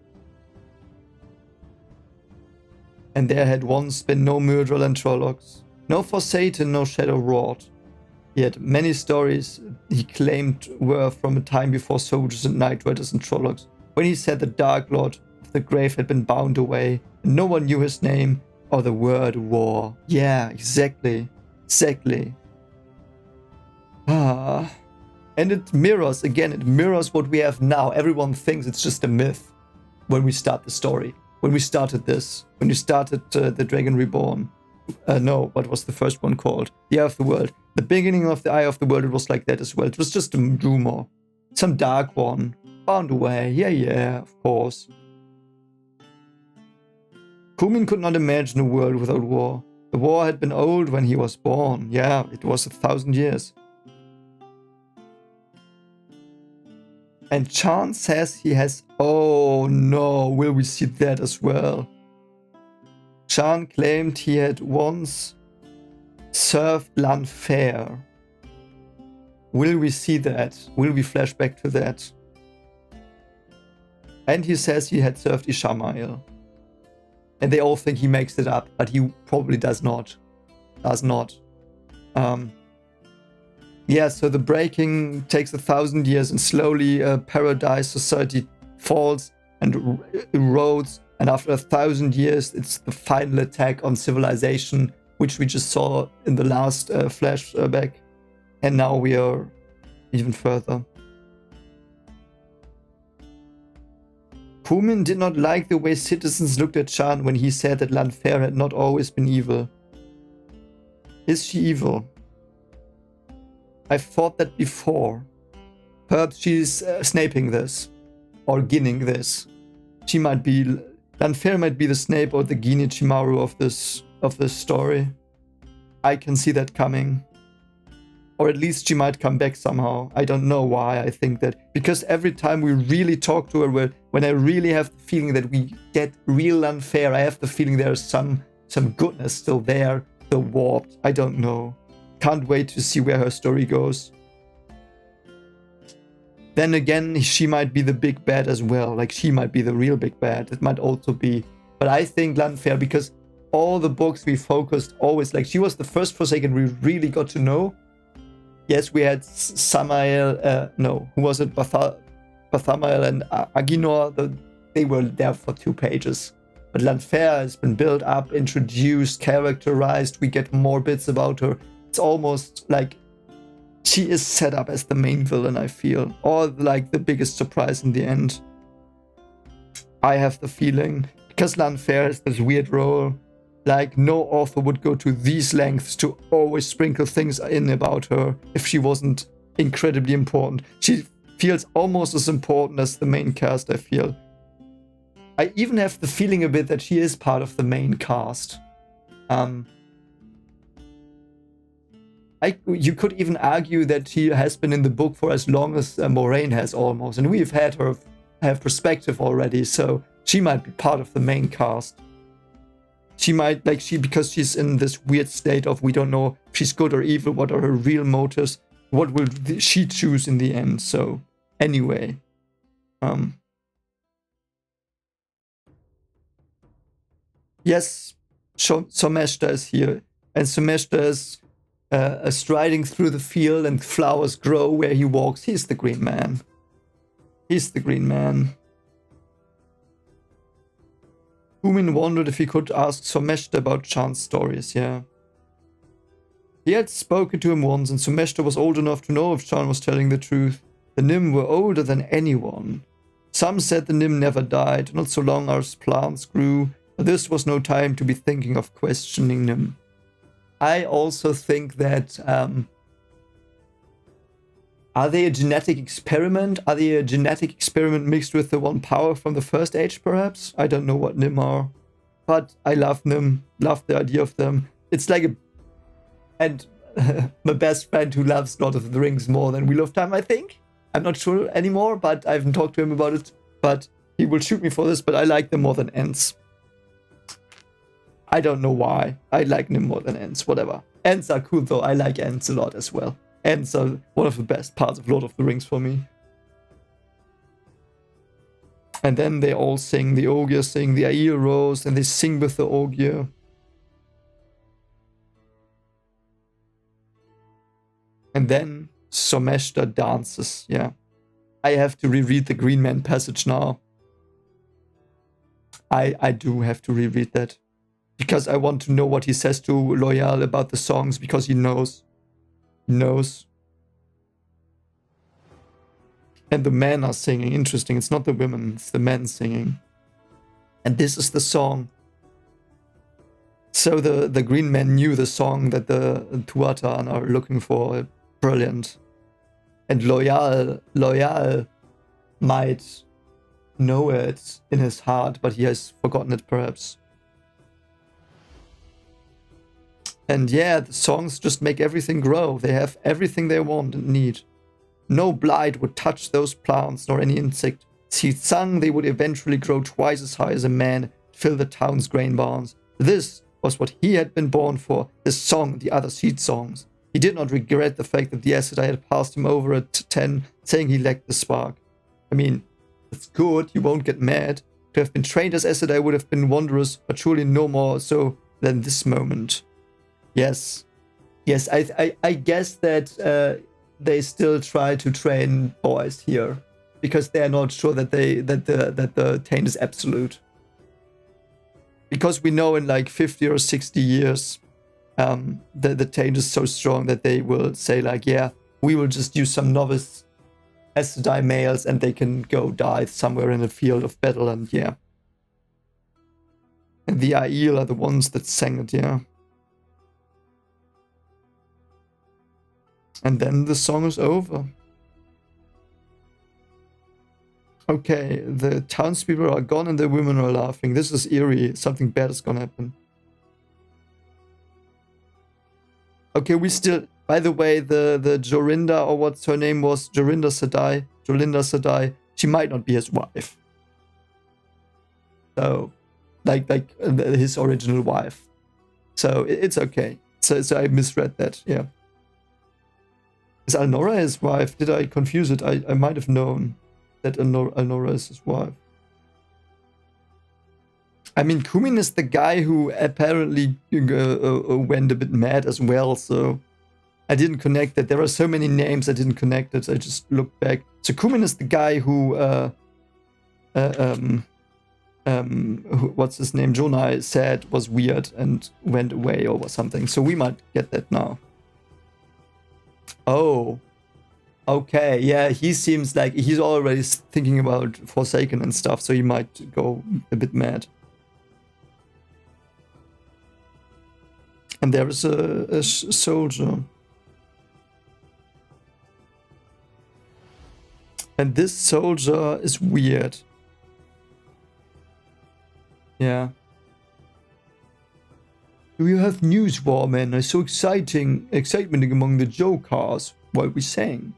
And there had once been no Myrddraal and Trollocs, no for Satan, no Shadow wrought. Yet many stories he claimed were from a time before soldiers and Night Riders and Trollocs, when he said the Dark Lord of the Grave had been bound away, and no one knew his name or the word war. Yeah, exactly. Exactly. And it mirrors, again, it mirrors what we have now. Everyone thinks it's just a myth when we start the story. When we started this, when we started The Dragon Reborn. No, what was the first one called? The Eye of the World. The beginning of The Eye of the World, it was like that as well. It was just a rumor. Some dark one. Bound away. Yeah, of course. Kumin could not imagine a world without war. The war had been old when he was born. Yeah, it was 1,000 years. And Chan says he has... Oh no, will we see that as well? Chan claimed he had once served Landfair. Will we see that? Will we flash back to that? And he says he had served Ishamael. And they all think he makes it up, but he probably does not. Yeah, so the breaking takes 1,000 years, and slowly paradise society falls and erodes. And after 1,000 years, it's the final attack on civilization, which we just saw in the last flashback. And now we are even further. Kumin did not like the way citizens looked at Chan when he said that Landfair had not always been evil. Is she evil? I've thought that before. Perhaps she's snaping this. Or ginning this. She might be... Landfair might be the Snape or the Gini Chimaru of this story. I can see that coming. Or at least she might come back somehow. I don't know why I think that. Because every time we really talk to her, when I really have the feeling that we get real Landfair, I have the feeling there's some goodness still there. The warped. I don't know. Can't wait to see where her story goes. Then again, she might be the big bad as well. Like, she might be the real big bad. It might also be. But I think Landfair, because all the books we focused always, like, she was the first Forsaken we really got to know. Yes, we had Samael, who was it? Barthamael and Aginor. They were there for 2 pages. But Landfair has been built up, introduced, characterized. We get more bits about her. It's almost like she is set up as the main villain, I feel. Or like the biggest surprise in the end. I have the feeling. Because Landfair has this weird role. Like, no author would go to these lengths to always sprinkle things in about her if she wasn't incredibly important. She feels almost as important as the main cast, I feel. I even have the feeling a bit that she is part of the main cast. You could even argue that she has been in the book for as long as Moraine has almost, and we've had her have perspective already, so she might be part of the main cast. She might, because she's in this weird state of we don't know if she's good or evil, what are her real motives, what will she choose in the end. So anyway, yes, Someshta is here, and Someshta is striding through the field, and flowers grow where he walks. He's the Green Man. He's the Green Man. Humin wondered if he could ask Someshta about Chan's stories, yeah. He had spoken to him once, and Someshta was old enough to know if Chan was telling the truth. The Nim were older than anyone. Some said the Nim never died, not so long as plants grew, but this was no time to be thinking of questioning Nim. I also think that, are they a genetic experiment? Are they a genetic experiment mixed with the one power from the first age, perhaps? I don't know what Nim are. But I love Nim. Love the idea of them. It's like a... And my best friend who loves Lord of the Rings more than Wheel of Time, I think. I'm not sure anymore, but I haven't talked to him about it. But he will shoot me for this, but I like them more than Ents. I don't know why. I like Nim more than Ents, whatever. Ents are cool, though. I like Ents a lot as well. Ents are one of the best parts of Lord of the Rings for me. And then they all sing. The Ogier sing, the Air rose, and they sing with the Ogier. And then Someshta dances, yeah. I have to reread the Green Man passage now. I do have to reread that. Because I want to know what he says to Loyal about the songs, because he knows. Knows. And the men are singing. Interesting. It's not the women, it's the men singing. And this is the song. So the green men knew the song that the Tuatan are looking for. Brilliant. And Loyal might know it in his heart, but he has forgotten it perhaps. And yeah, the songs just make everything grow. They have everything they want and need. No blight would touch those plants nor any insect. Seed sung, they would eventually grow twice as high as a man, fill the town's grain barns. This was what he had been born for, this song, the other seed songs. He did not regret the fact that the Aes Sedai had passed him over at 10, saying he lacked the spark. I mean, it's good, you won't get mad. To have been trained as Aes Sedai would have been wondrous, but surely no more so than this moment. Yes. Yes, I guess that they still try to train boys here because they are not sure that the taint is absolute. Because we know in like 50 or 60 years, the taint is so strong that they will say like, yeah, we will just use some novice Aes Sedai males and they can go die somewhere in a field of battle, and yeah. And the Aiel are the ones that sang it, yeah. And then the song is over. Okay, the townspeople are gone and the women are laughing. This is eerie. Something bad is gonna happen. Okay, we still... By the way, the Jorinda, or what's her name was, Jorinda Sedai, she might not be his wife. So, like his original wife. So, it's okay. So I misread that, yeah. Is Alnora his wife? Did I confuse it? I might have known that Alnora is his wife. I mean, Kumin is the guy who apparently went a bit mad as well, so I didn't connect that. There are so many names I didn't connect it. I just looked back. So Kumin is the guy who, what's his name? Jonai said was weird and went away or something. So we might get that now. Oh, okay, yeah, he seems like he's already thinking about Forsaken and stuff, so he might go a bit mad. And there is a soldier. And this soldier is weird. Yeah. Do you have news, Warman? I saw excitement among the Jokars while we sang.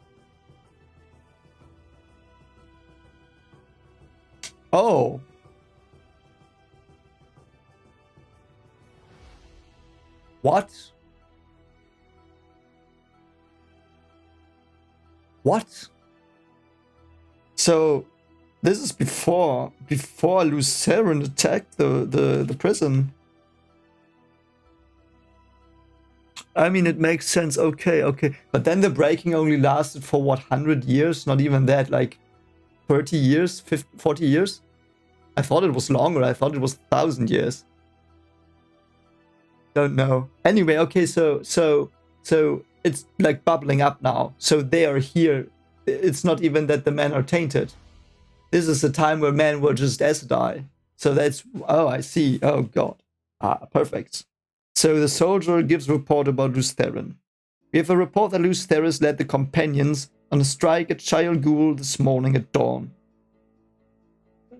Oh. What? What? So this is before Lucerne attacked the prison. I mean, it makes sense. Okay. But then the breaking only lasted for what, 100 years? Not even that, like 30 years, 50, 40 years? I thought it was longer. I thought it was 1,000 years. Don't know. Anyway, okay, so it's like bubbling up now. So they are here. It's not even that the men are tainted. This is the time where men were just acidae. So that's, oh, I see. Oh, God. Perfect. So the soldier gives a report about Lucerne. We have a report that Lucerne led the companions on a strike at Child Ghoul this morning at dawn.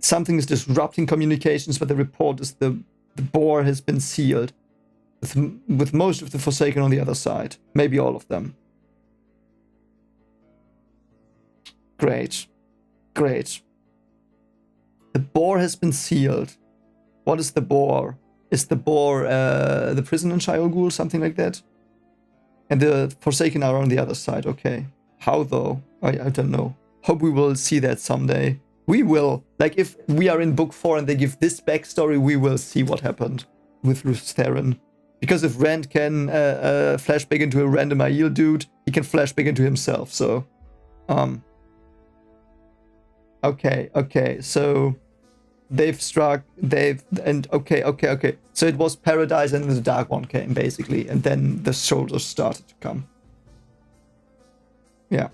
Something is disrupting communications, but the report is the bore has been sealed. With most of the Forsaken on the other side. Maybe all of them. Great. The bore has been sealed. What is the bore? Is the bore the prison in Child Ghoul? Something like that? And the Forsaken are on the other side. Okay. How though? I don't know. Hope we will see that someday. We will. Like if we are in book 4 and they give this backstory, we will see what happened with Lucerne. Because if Rand can flash back into a random Aiel dude, he can flash back into himself, so... Okay, so... They've struck, okay. So it was Paradise and the Dark One came, basically, and then the soldiers started to come. Yeah.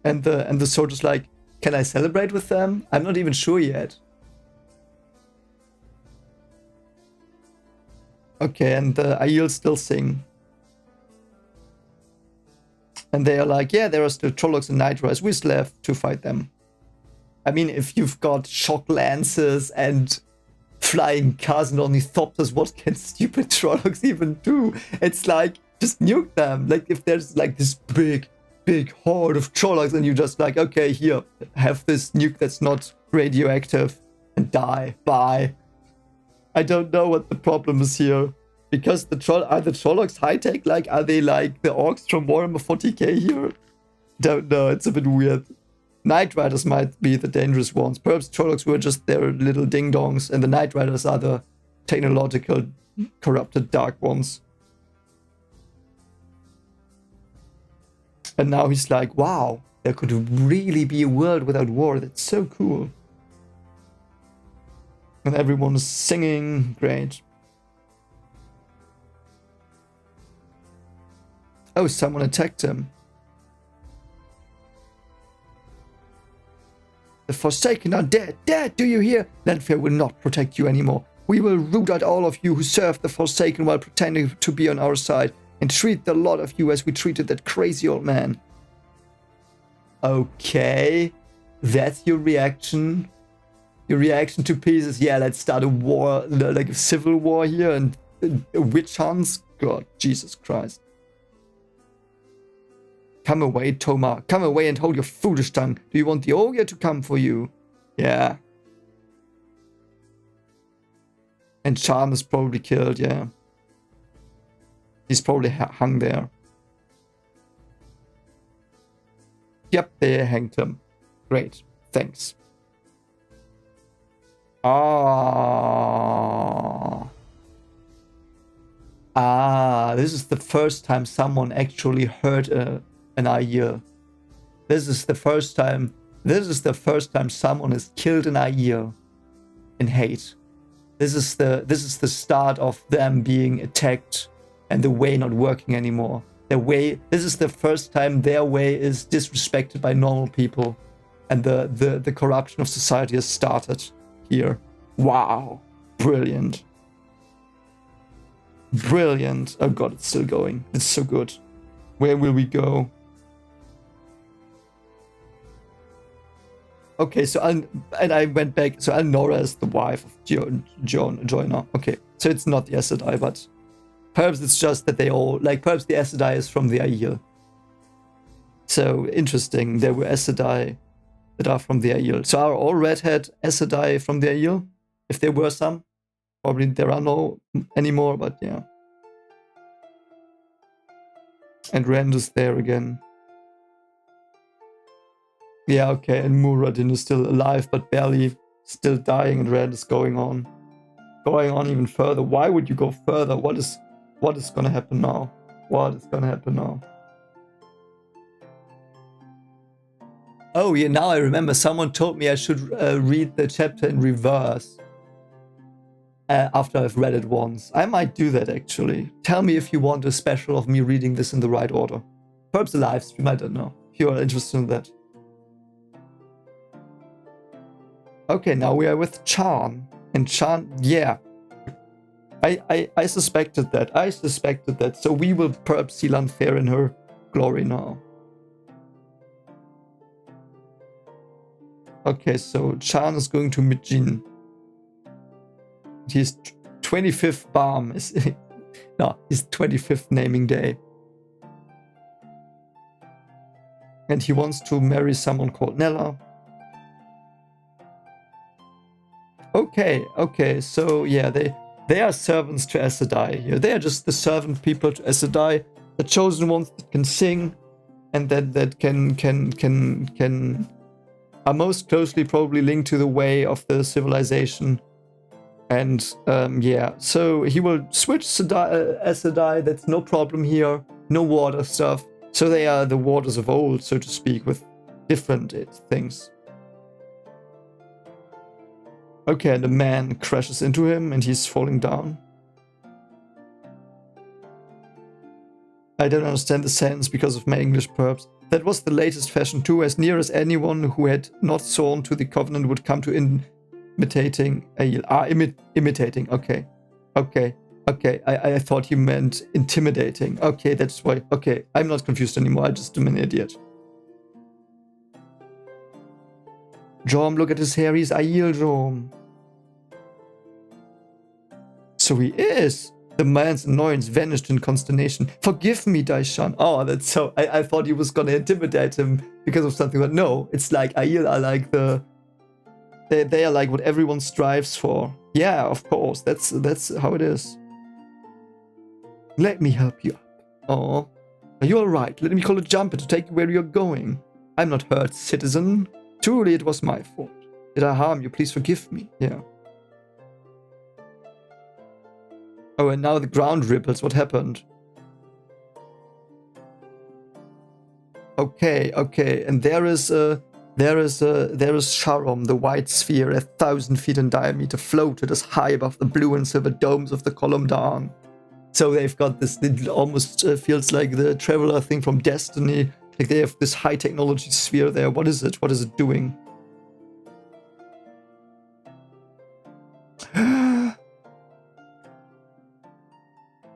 And the soldiers like, can I celebrate with them? I'm not even sure yet. Okay, and the Aiel still sing. And they are like, yeah, there are still Trollocs and Night Rise. We still have to fight them. I mean, if you've got shock lances and flying cars and ornithopters, what can stupid Trollocs even do? It's like, just nuke them. Like, if there's like this big horde of Trollocs and you just like, okay, here, have this nuke that's not radioactive and die. Bye. I don't know what the problem is here. Because are the Trollocs high-tech? Like, are they like the orcs from Warhammer 40k here? Don't know, it's a bit weird. Night Riders might be the dangerous ones. Perhaps Trollocs were just their little ding-dongs, and the Night Riders are the technological, corrupted dark ones. And now he's like, wow, there could really be a world without war. That's so cool. And everyone is singing. Great. Oh, someone attacked him. The Forsaken are dead. Dead, do you hear? Landfair will not protect you anymore. We will root out all of you who serve the Forsaken while pretending to be on our side, and treat the lot of you as we treated that crazy old man. Okay. That's your reaction? Your reaction to peace is, yeah, let's start a war, like a civil war here, and witch hunts? God, Jesus Christ. Come away, Toma. Come away and hold your foolish tongue. Do you want the ogre to come for you? Yeah. And Charm is probably killed, yeah. He's probably hung there. Yep, they hanged him. Great, thanks. This is the first time someone actually hurt an Aiel. This is the first time someone has killed an Aiel in hate. This is the start of them being attacked and the way not working anymore. This is the first time their way is disrespected by normal people, and the corruption of society has started here. Wow, brilliant. Brilliant. Oh god, it's still going. It's so good. Where will we go? Okay, so I went back. So Alnora is the wife of Joanna. Okay, so it's not the Aes Sedai, but perhaps it's just that they all like. Perhaps the Aes Sedai is from the Aiel. So interesting. There were Aes Sedai that are from the Aiel. So are all redhead Aes Sedai from the Aiel? If there were some, probably there are no anymore. But yeah. And Rand is there again. Yeah, okay, and Muradin is still alive, but barely, still dying, and Rand is going on even further. Why would you go further? What is gonna happen now? What is gonna happen now? Oh yeah, now I remember. Someone told me I should read the chapter in reverse after I've read it once. I might do that actually. Tell me if you want a special of me reading this in the right order. Perhaps a live stream. I don't know. If you are interested in that. Okay, now we are with Chan. And Chan, yeah. I suspected that. I suspected that. So we will perhaps see Landfair in her glory now. Okay, so Chan is going to Mijin. His 25th Balm is... no, his 25th naming day. And he wants to marry someone called Nella. Okay, so yeah, they are servants to Aes Sedai here. They are just the servant people to Aes Sedai, the chosen ones that can sing, and that can are most closely probably linked to the way of the civilization. And yeah, so he will switch Aes Sedai. That's no problem here. No water stuff. So they are the waters of old, so to speak, with different things. Okay, and a man crashes into him and he's falling down. I don't understand the sentence because of my English perhaps. That was the latest fashion too, as near as anyone who had not sworn to the Covenant would come to imitating. Imitating, okay. I thought you meant intimidating. Okay, that's why. Okay, I'm not confused anymore, I just am an idiot. Jorm, look at his hair, he's Aiel Jorm. So he is. The man's annoyance vanished in consternation. Forgive me, Daishan. Oh, that's so... I thought he was gonna intimidate him because of something, but no. It's like Aiel are like the... They are like what everyone strives for. Yeah, of course. That's how it is. Let me help you up. Oh. Are you alright? Let me call a jumper to take you where you're going. I'm not hurt, citizen. Truly, it was my fault. Did I harm you? Please forgive me. Yeah. Oh, and now the ground ripples. What happened? Okay. And there is Sharom, the white sphere, 1,000 feet in diameter, floated as high above the blue and silver domes of the Column Dawn. So they've got this. It almost feels like the Traveler thing from Destiny. Like they have this high technology sphere there. What is it? What is it doing?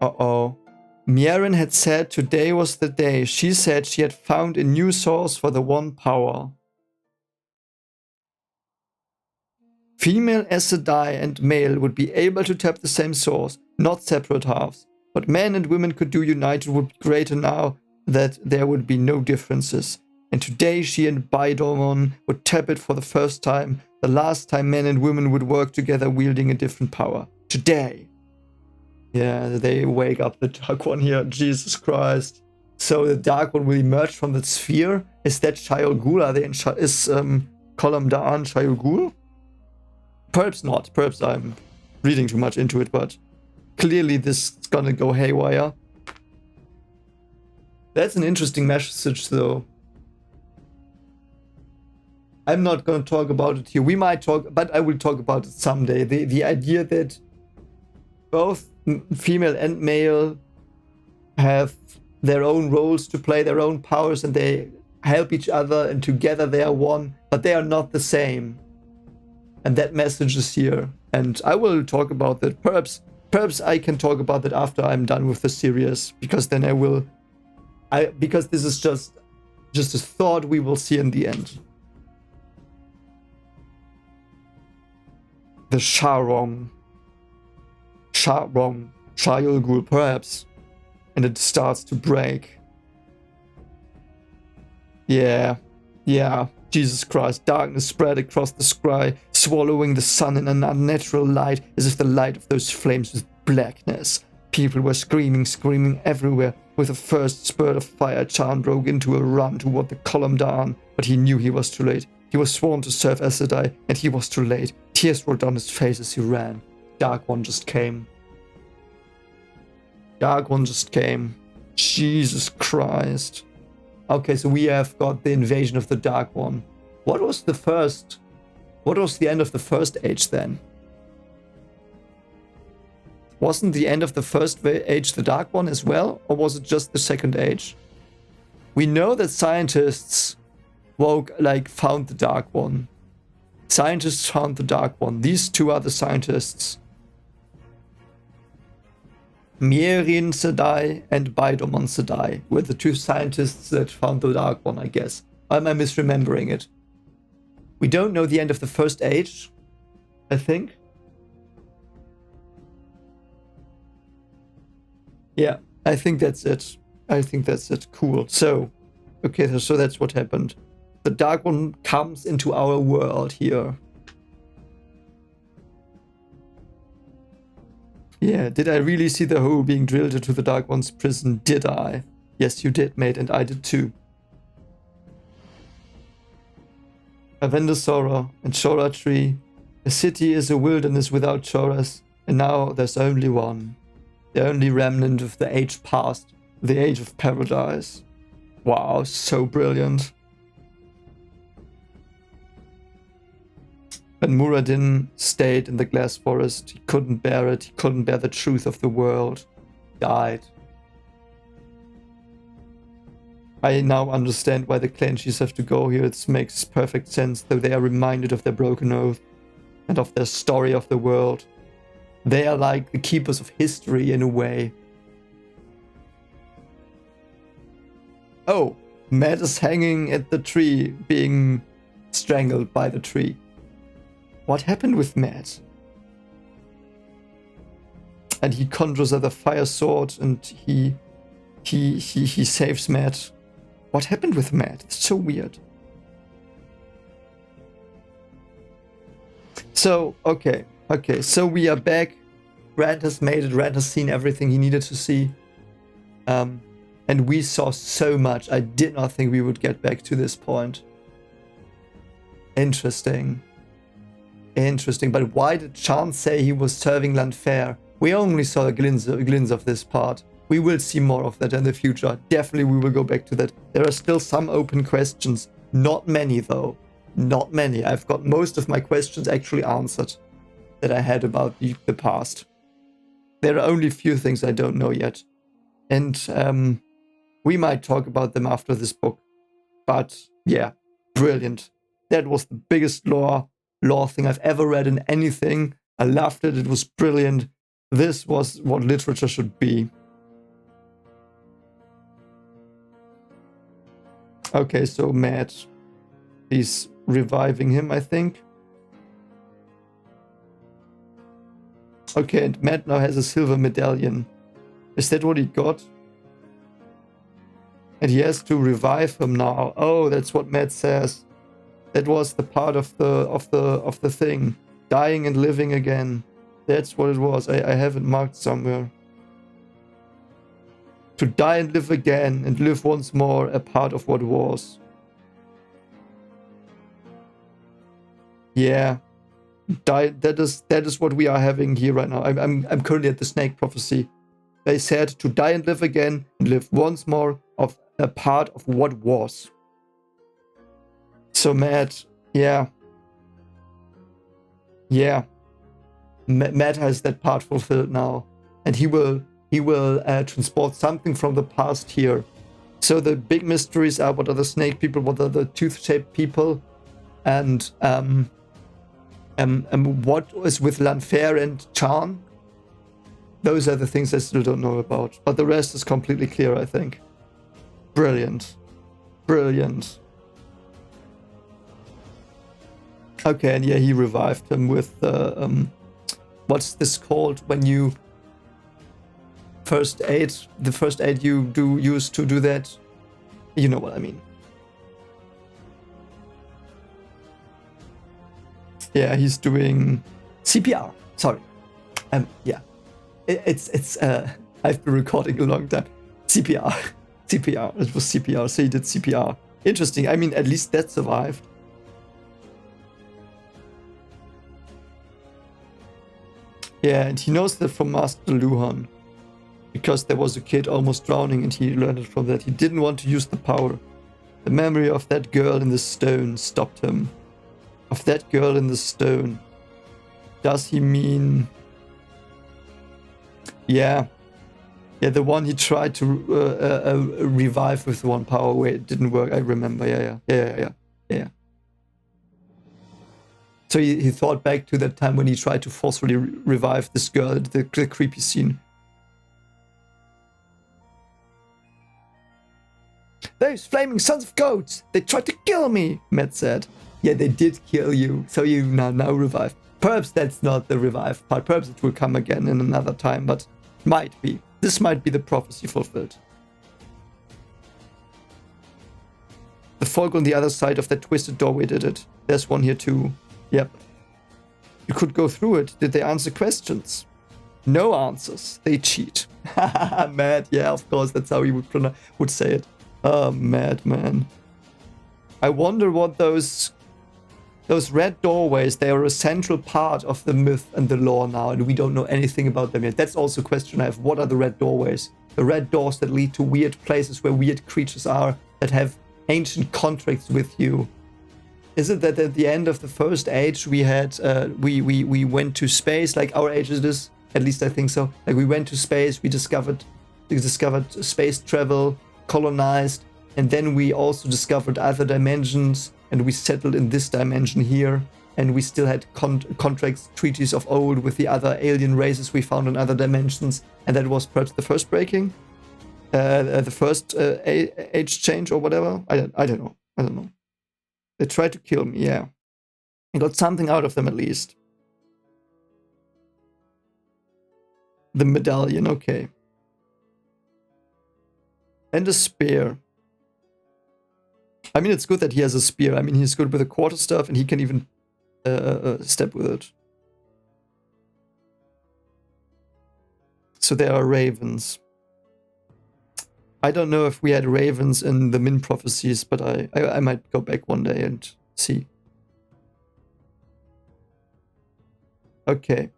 Uh-oh. Mieren had said today was the day. She said she had found a new source for the one power. Female Aes Sedai and male would be able to tap the same source, not separate halves. What men and women could do united would be greater now that there would be no differences. And today she and Baidomon would tap it for the first time, the last time men and women would work together wielding a different power. Today. Yeah, they wake up the Dark One here. Jesus Christ. So the Dark One will emerge from the sphere? Is that Shayol Ghul? Are they in is Column Da'an Shayol Ghul? Perhaps not. Perhaps I'm reading too much into it, but clearly this is gonna go haywire. That's an interesting message, though. I'm not gonna talk about it here. We might talk, but I will talk about it someday. The idea that both female and male have their own roles to play, their own powers, and they help each other, and together they are one, but they are not the same. And that message is here. And I will talk about that. Perhaps perhaps I can talk about that after I'm done with the series, because then because this is just a thought we will see in the end. The Shayol Ghul, perhaps, and it starts to break. Yeah, Jesus Christ, darkness spread across the sky, swallowing the sun in an unnatural light, as if the light of those flames was blackness. People were screaming everywhere. With the first spurt of fire, Chan broke into a run toward the column down, but he knew he was too late. He was sworn to serve Aes Sedai, and he was too late. Tears rolled down his face as he ran. Dark One just came. Jesus Christ. Okay, so we have got the invasion of the Dark One. What was the end of the first age then? Wasn't the end of the first age the Dark One as well? Or was it just the second age? We know that scientists found the Dark One. Scientists found the Dark One. These two other scientists, Mierin Sedai and Baidomon Sedai, were the two scientists that found the Dark One, I guess. Am I misremembering it? We don't know the end of the first age, I think. Yeah, I think that's it. Cool. So, okay, so that's what happened. The Dark One comes into our world here. Yeah, did I really see the hole being drilled into the Dark One's prison? Did I? Yes, you did, mate, and I did too. Avendasora and Chora Tree. A city is a wilderness without Choras, and now there's only one. The only remnant of the age past, the age of paradise. Wow, so brilliant. When Muradin stayed in the glass forest, he couldn't bear it. He couldn't bear the truth of the world. Died. I now understand why the Clanchies have to go here. It makes perfect sense, though they are reminded of their broken oath and of their story of the world. They are like the keepers of history in a way. Oh, Matt is hanging at the tree, being strangled by the tree. What happened with Matt? And he conjures at the fire sword and he saves Matt. What happened with Matt? It's so weird. So, okay, so we are back. Rand has made it. Rand has seen everything he needed to see. And we saw so much. I did not think we would get back to this point. Interesting. But why did Chan say he was serving Landfair? We only saw a glimpse of this part. We will see more of that in the future. Definitely we will go back to that. There are still some open questions. Not many though. Not many. I've got most of my questions actually answered that I had about the past. There are only a few things I don't know yet. And we might talk about them after this book. But yeah, brilliant. That was the biggest lore thing I've ever read in anything. I loved it. It was brilliant. This was what literature should be. Okay, so Matt, he's reviving him, I think. Okay, and Matt now has a silver medallion. Is that what he got? And he has to revive him now. Oh, that's what Matt says. That was the part of the thing. Dying and living again. That's what it was. I have it marked somewhere. To die and live again, and live once more, a part of what was. Yeah. Die. That is what we are having here right now. I'm currently at the snake prophecy. They said to die and live again, and live once more of a part of what was. So Matt, yeah. Matt has that part fulfilled now, and he will transport something from the past here. So the big mysteries are: what are the snake people? What are the tooth-shaped people? And what is with Landfair and Chan? Those are the things I still don't know about. But the rest is completely clear, I think. Brilliant. Brilliant. Okay, and yeah, he revived him with what's this called when you first aid? The first aid you do use to do that. You know what I mean. Yeah, he's doing CPR. Sorry. Yeah. It's I've been recording a long time. CPR. CPR. It was CPR, so he did CPR. Interesting. I mean, at least that survived. Yeah, and he knows that from Master Luhan. Because there was a kid almost drowning and he learned it from that. He didn't want to use the power. The memory of that girl in the stone stopped him. Of that girl in the stone. Does he mean... Yeah. Yeah, the one he tried to revive with one power where it didn't work. I remember. Yeah. So he thought back to that time when he tried to forcefully revive this girl, the creepy scene. Those flaming sons of goats! They tried to kill me, Matt said. Yeah, they did kill you, so you now revive. Perhaps that's not the revive part. Perhaps it will come again in another time, but might be. This might be the prophecy fulfilled. The folk on the other side of that twisted doorway did it. There's one here too. Yep. You could go through it. Did they answer questions? No answers. They cheat. Mad. Yeah, of course. That's how he would say it. Oh, madman. I wonder what those red doorways, they are a central part of the myth and the lore now, and we don't know anything about them yet. That's also a question I have. What are the red doorways? The red doors that lead to weird places where weird creatures are, that have ancient contracts with you. Is it that at the end of the first age we had, we went to space, like our age it is? At least I think so. Like we went to space, we discovered space travel, colonized, and then we also discovered other dimensions, and we settled in this dimension here, and we still had contracts, treaties of old with the other alien races we found in other dimensions, and that was perhaps the first breaking, the first age change or whatever. I don't know. They tried to kill me, yeah. I got something out of them at least. The medallion, okay. And a spear. I mean, it's good that he has a spear. I mean, he's good with the quarterstaff and he can even step with it. So there are ravens. I don't know if we had ravens in the Min prophecies, but I might go back one day and see. Okay.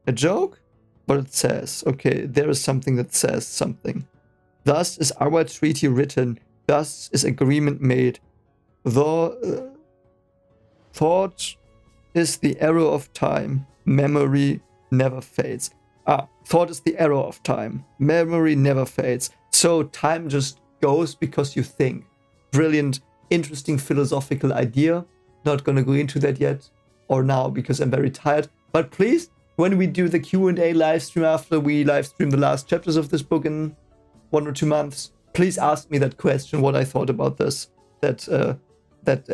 A joke? But it says, okay, there is something that says something. Thus is our treaty written. Thus is agreement made. Though thought is the arrow of time. Memory never fades. Thought is the arrow of time. Memory never fades. So time just goes because you think. Brilliant, interesting philosophical idea. Not gonna go into that yet, or now, because I'm very tired. But please, when we do the Q&A live stream after we live stream the last chapters of this book in 1 or 2 months, please ask me that question, what I thought about this. That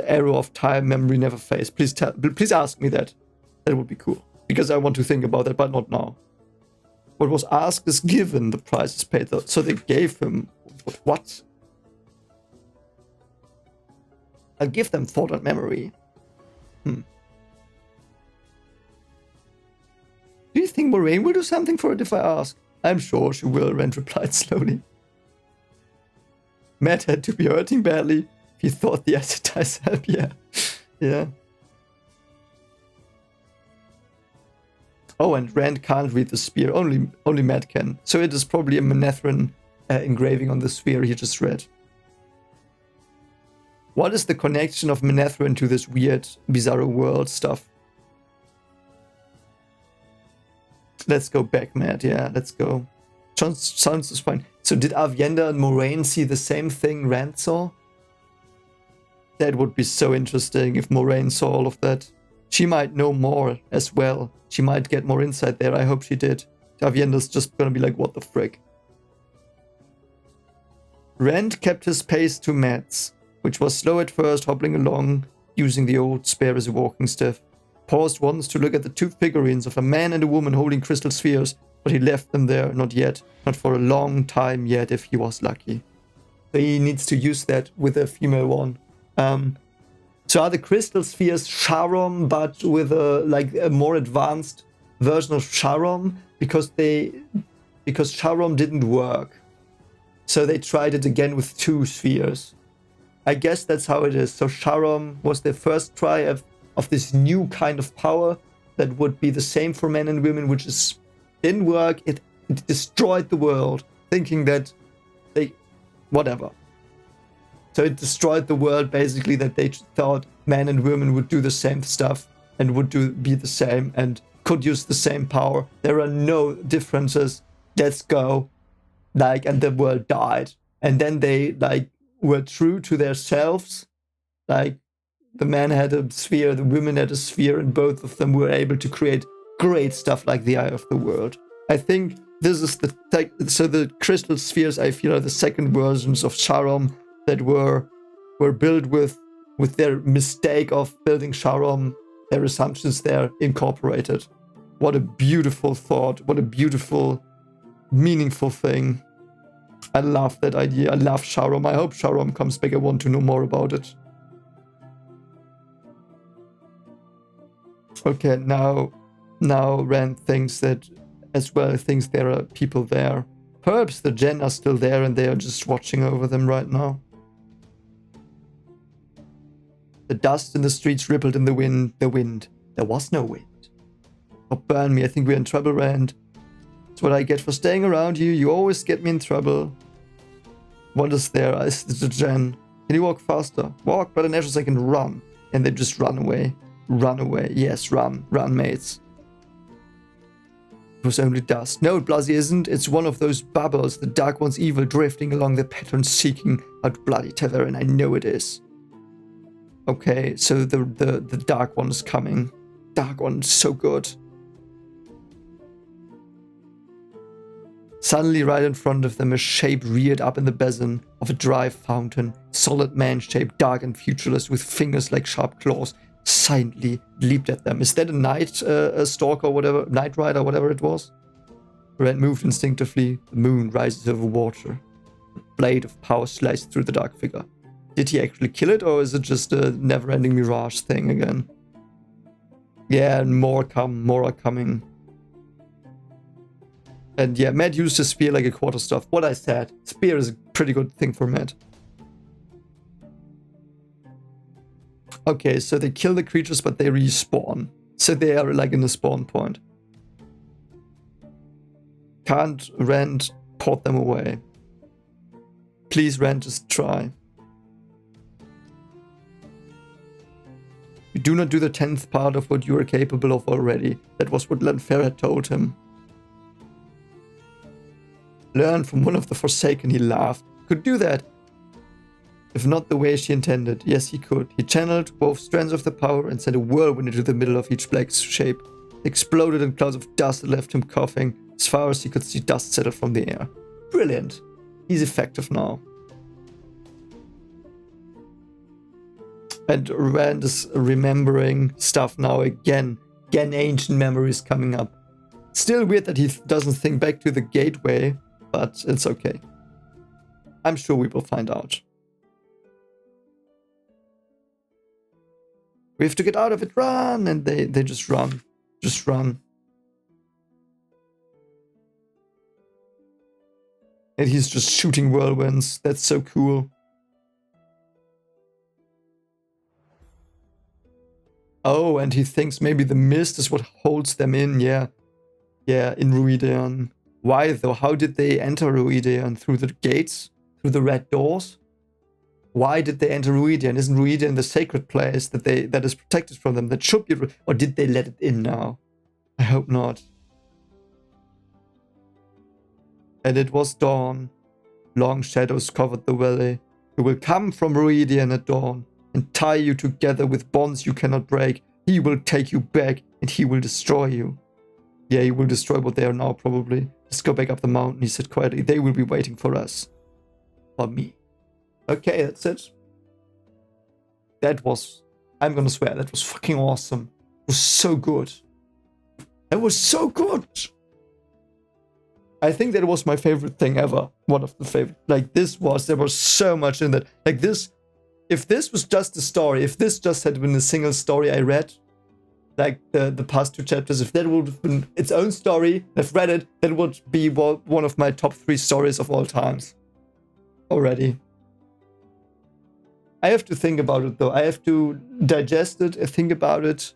arrow of time, memory never fades. Please ask me that. That would be cool. Because I want to think about that, but not now. What was asked is given, the price is paid. So they gave him... What? I'll give them thought and memory. Do you think Moraine will do something for it if I ask? I'm sure she will, Rand replied slowly. Matt had to be hurting badly. He thought the acid dice help, yeah. Yeah. Oh, and Rand can't read the spear. Only Matt can. So it is probably a Manethran engraving on the sphere he just read. What is the connection of Manethran to this weird, bizarre world stuff? Let's go back, Matt. Yeah, let's go. Sounds is fine. So did Avienda and Moraine see the same thing Rand saw? That would be so interesting if Moraine saw all of that. She might know more as well. She might get more insight there. I hope she did. Avienda's just gonna be like, what the frick? Rand kept his pace to Matt's, which was slow at first, hobbling along, using the old spear as a walking staff. Paused once to look at the two figurines of a man and a woman holding crystal spheres, but he left them there, not yet, not for a long time yet if he was lucky. So he needs to use that with a female one. So are the crystal spheres Sharom, but with a more advanced version of Sharom? Because Sharom didn't work. So they tried it again with 2 spheres. I guess that's how it is. So Sharom was the first try of this new kind of power that would be the same for men and women, which didn't work. It destroyed the world, thinking that whatever. So it destroyed the world, basically, that they thought men and women would do the same stuff and would be the same and could use the same power. There are no differences. Let's go. And the world died. And then they, were true to themselves. The man had a sphere, the women had a sphere, and both of them were able to create great stuff like the Eye of the World. I think this is so the crystal spheres, I feel, are the second versions of Sharom that were built with their mistake of building Sharom, their assumptions there incorporated. What a beautiful thought. What a beautiful, meaningful thing. I love that idea. I love Sharom. I hope Sharom comes back. I want to know more about it. Okay, now Rand thinks that as well, thinks there are people there. Perhaps the Gen are still there and they are just watching over them right now. The dust in the streets rippled in the wind. There was no wind. Oh, burn me. I think we're in trouble, Rand. That's what I get for staying around you. You always get me in trouble. What is there? It's the Gen. Can you walk faster? Walk, but in Ashes I can run. And they just run away. Run away. Yes, run. Run, mates. It was only dust. No, it bloody isn't. It's one of those bubbles, the Dark One's evil drifting along the pattern seeking out bloody Tavern. I know it is. Okay, so the Dark One is coming. Dark One is so good. Suddenly, right in front of them, a shape reared up in the basin of a dry fountain. Solid man shape, dark and futureless, with fingers like sharp claws, silently leaped at them. Is that a night stalker or whatever, night rider, whatever it was? Rand moved instinctively. The moon rises over water. A blade of power sliced through the dark figure. Did he actually kill it, or is it just a never-ending mirage thing again? Yeah, and more are coming. And yeah, Matt used his spear like a quarterstaff. What I said, spear is a pretty good thing for Matt. Okay, so they kill the creatures, but they respawn. So they are like in a spawn point. Can't Rand port them away? Please, Rand, just try. You do not do the 10th part of what you are capable of already. That was what Landfair had told him. Learn from one of the Forsaken, he laughed. Could do that. If not the way she intended. Yes, he could. He channeled both strands of the power and sent a whirlwind into the middle of each black shape. It exploded in clouds of dust that left him coughing. As far as he could see, dust settled from the air. Brilliant. He's effective now. And Rand is remembering stuff now again. Again, ancient memories coming up. Still weird that he doesn't think back to the gateway, but it's okay. I'm sure we will find out. We have to get out of it, run! And they just run. Just run. And he's just shooting whirlwinds. That's so cool. Oh, and he thinks maybe the mist is what holds them in, yeah. Yeah, in Radian. Why though? How did they enter Radian? Through the gates? Through the red doors? Why did they enter Radian? Isn't Radian the sacred place that is protected from them? That should be... Or did they let it in now? I hope not. And it was dawn. Long shadows covered the valley. You will come from Radian at dawn and tie you together with bonds you cannot break. He will take you back and he will destroy you. Yeah, he will destroy what they are now, probably. Let's go back up the mountain, he said quietly. They will be waiting for us. For me. Okay, that's it. That was, I'm gonna swear, that was fucking awesome. It was so good. That was so good. I think that was my favorite thing ever. One of the favorite. Like, there was so much in that. Like, this, if this was just a story, if this just had been a single story I read, like the past 2 chapters, if that would have been its own story, I've read it, that would be one of my top 3 stories of all times. Already. I have to think about it, though. I have to digest it, think about it,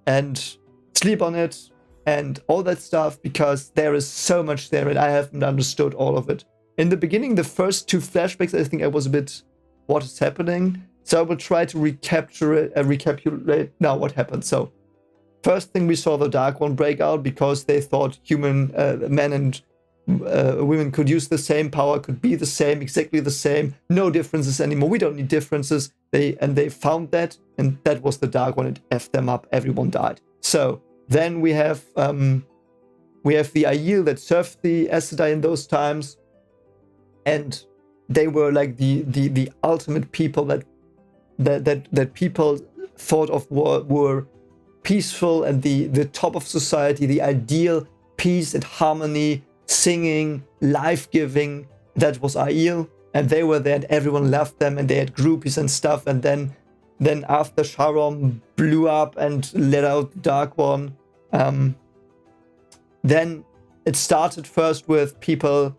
and sleep on it, and all that stuff, because there is so much there and I haven't understood all of it. In the beginning, the first 2 flashbacks, I think I was a bit, what is happening? So I will try to recapitulate now what happened. So, first thing, we saw the Dark One break out because they thought human men and women could use the same power, could be the same, exactly the same, no differences anymore. We don't need differences. They found that, and that was the Dark One. It effed them up. Everyone died. So then we have the Aiel that served the Aes Sedai in those times, and they were like the ultimate people that people thought of were peaceful and the top of society, the ideal peace and harmony, singing, life-giving. That was Aiel, and they were there, and everyone loved them, and they had groupies and stuff. And then after Sharon blew up and let out the Dark One, then it started first with people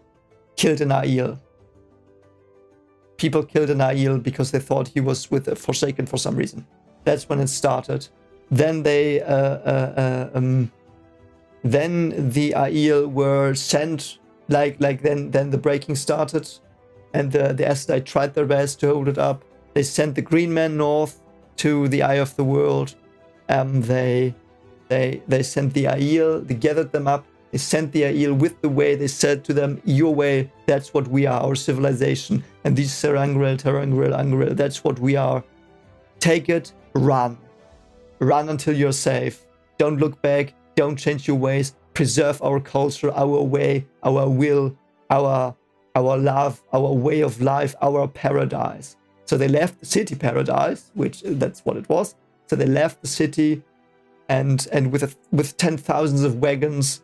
killed an Aiel. People killed an Aiel because they thought he was with a Forsaken for some reason. That's when it started. Then then the Aiel were sent, then the breaking started, and the Aes Sedai tried their best to hold it up. They sent the Green Men north to the Eye of the World. They sent the Aiel, they gathered them up, they sent the Aiel with the way, they said to them, your way, that's what we are, our civilization, and these Terangriel, that's what we are. Take it, run. Run until you're safe. Don't look back, don't change your ways, preserve our culture, our way, our will, our love, our way of life, our paradise. So they left the city paradise, which that's what it was. So they left the city, and with 10,000s of wagons,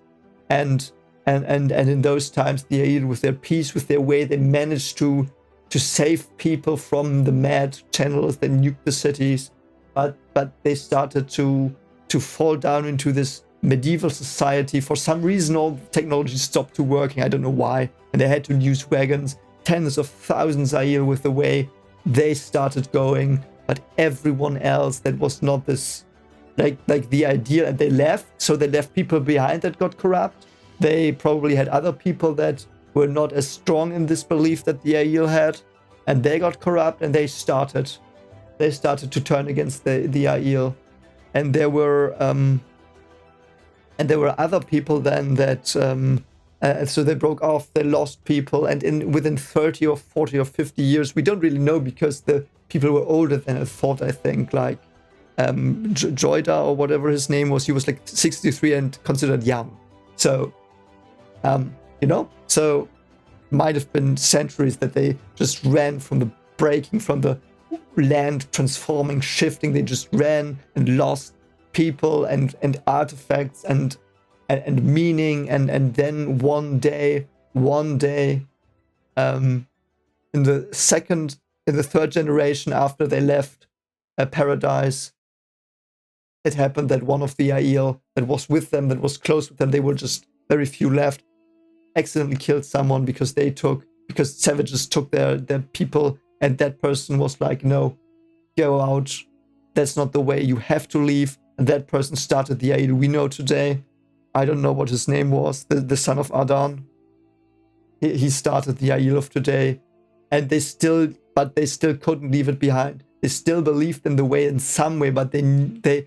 and in those times the Aiel, with their peace, with their way, they managed to save people from the mad channels that nuked the cities, but they started to fall down into this medieval society. For some reason, all the technology stopped to working. I don't know why, and they had to use wagons. Tens of thousands Aiel with the way, they started going, but everyone else that was not this. Like the idea, and they left, so they left people behind that got corrupt. They probably had other people that were not as strong in this belief that the Aiel had, and they got corrupt, and they started to turn against the Aiel. And there were other people then that so they broke off, they lost people, and within 30 or 40 or 50 years, we don't really know, because the people were older than I thought. I think like Joida or whatever his name was, he was like 63 and considered young. So, so might have been centuries that they just ran from the breaking, from the land transforming, shifting. They just ran and lost people and artifacts and meaning. And then one day, in the third generation after they left Paradise, it happened that one of the Aiel that was with them, that was close with them, they were just very few left, accidentally killed someone because savages took their people, and that person was like, no, go out, that's not the way, you have to leave. And that person started the Aiel we know today. I don't know what his name was, the son of Ardan. He started the Aiel of today, and they still couldn't leave it behind. They still believed in the way in some way, but they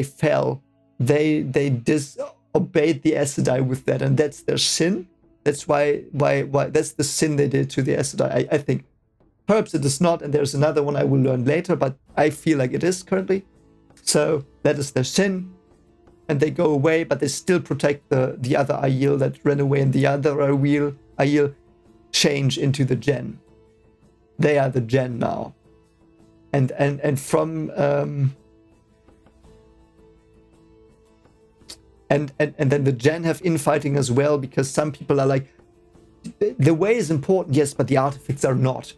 fell. They disobeyed the Aes Sedai with that, and that's their sin. That's why that's the sin they did to the Aes Sedai. I think perhaps it is not, and there's another one I will learn later, but I feel like it is currently. So that is their sin. and they go away, but they still protect the other Aiel that ran away, and the other Aiel change into the Gen. They are the Gen now. And from and then the Gen have infighting as well, because some people are like, the way is important, yes, but the artifacts are not.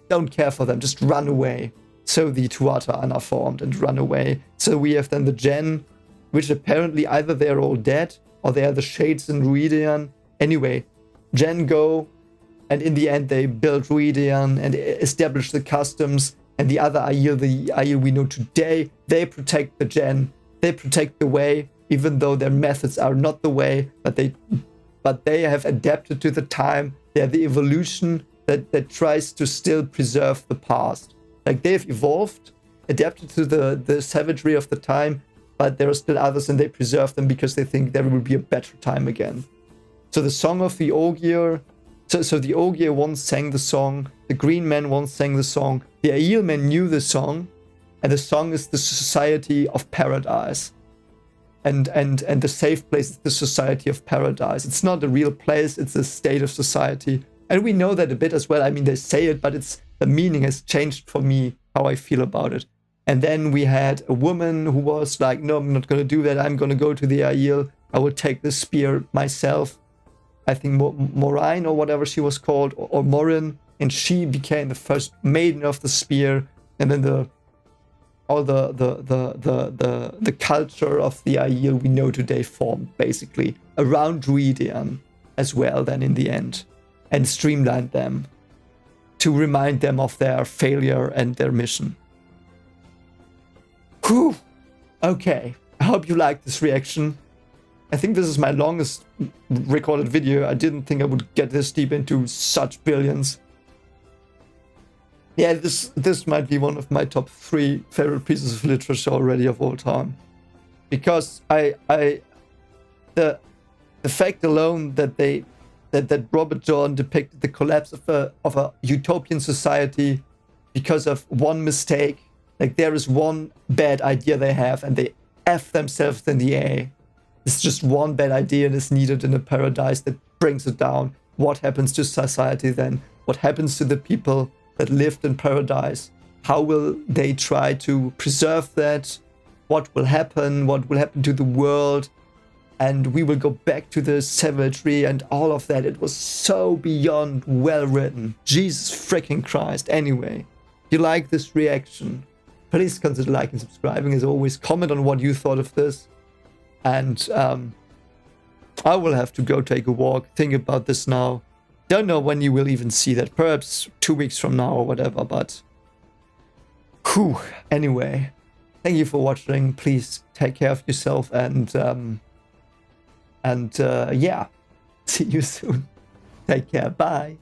Don't care for them, just run away. So the Tuatha are formed and run away. So we have then the Gen, which apparently either they're all dead or they are the Shades in Radian. Anyway, Gen go, and in the end they build Radian and establish the customs, and the other Aiel, the Aiel we know today, they protect the Gen, they protect the way, even though their methods are not the way, but they have adapted to the time. They're the evolution that tries to still preserve the past. Like, they've evolved, adapted to the savagery of the time, but there are still others, and they preserve them because they think there will be a better time again. So the Song of the Ogier, so the Ogier once sang the song, the Green Men once sang the song, the Aiel men knew the song, and the song is the Society of Paradise. And the safe place is the Society of Paradise. It's not a real place, it's a state of society. And we know that a bit as well. I mean, they say it, but the meaning has changed for me, how I feel about it. And then we had a woman who was like, no, I'm not going to do that. I'm going to go to the Aiel. I will take the spear myself. I think Moraine or whatever she was called, or Morin. And she became the first maiden of the spear. And then the culture of the Aiel we know today formed basically around Radian as well then in the end, and streamlined them to remind them of their failure and their mission. Whew. Okay, I hope you liked this reaction. I think this is my longest recorded video. I didn't think I would get this deep into such billions. Yeah, this might be one of my top 3 favorite pieces of literature already of all time, because the fact alone that Robert Jordan depicted the collapse of a utopian society because of one mistake, like there is one bad idea they have and they F themselves in the air. It's just one bad idea and is needed in a paradise that brings it down. What happens to society then? What happens to the people that lived in paradise? How will they try to preserve that? What will happen? What will happen to the world? And we will go back to the savagery and all of that. It was so beyond well written. Jesus freaking Christ. Anyway, if you like this reaction, please consider liking and subscribing. As always, comment on what you thought of this. And I will have to go take a walk, think about this now. Don't know when you will even see that. Perhaps 2 weeks from now or whatever, but whew. Anyway, thank you for watching. Please take care of yourself, and yeah, see you soon. Take care. Bye.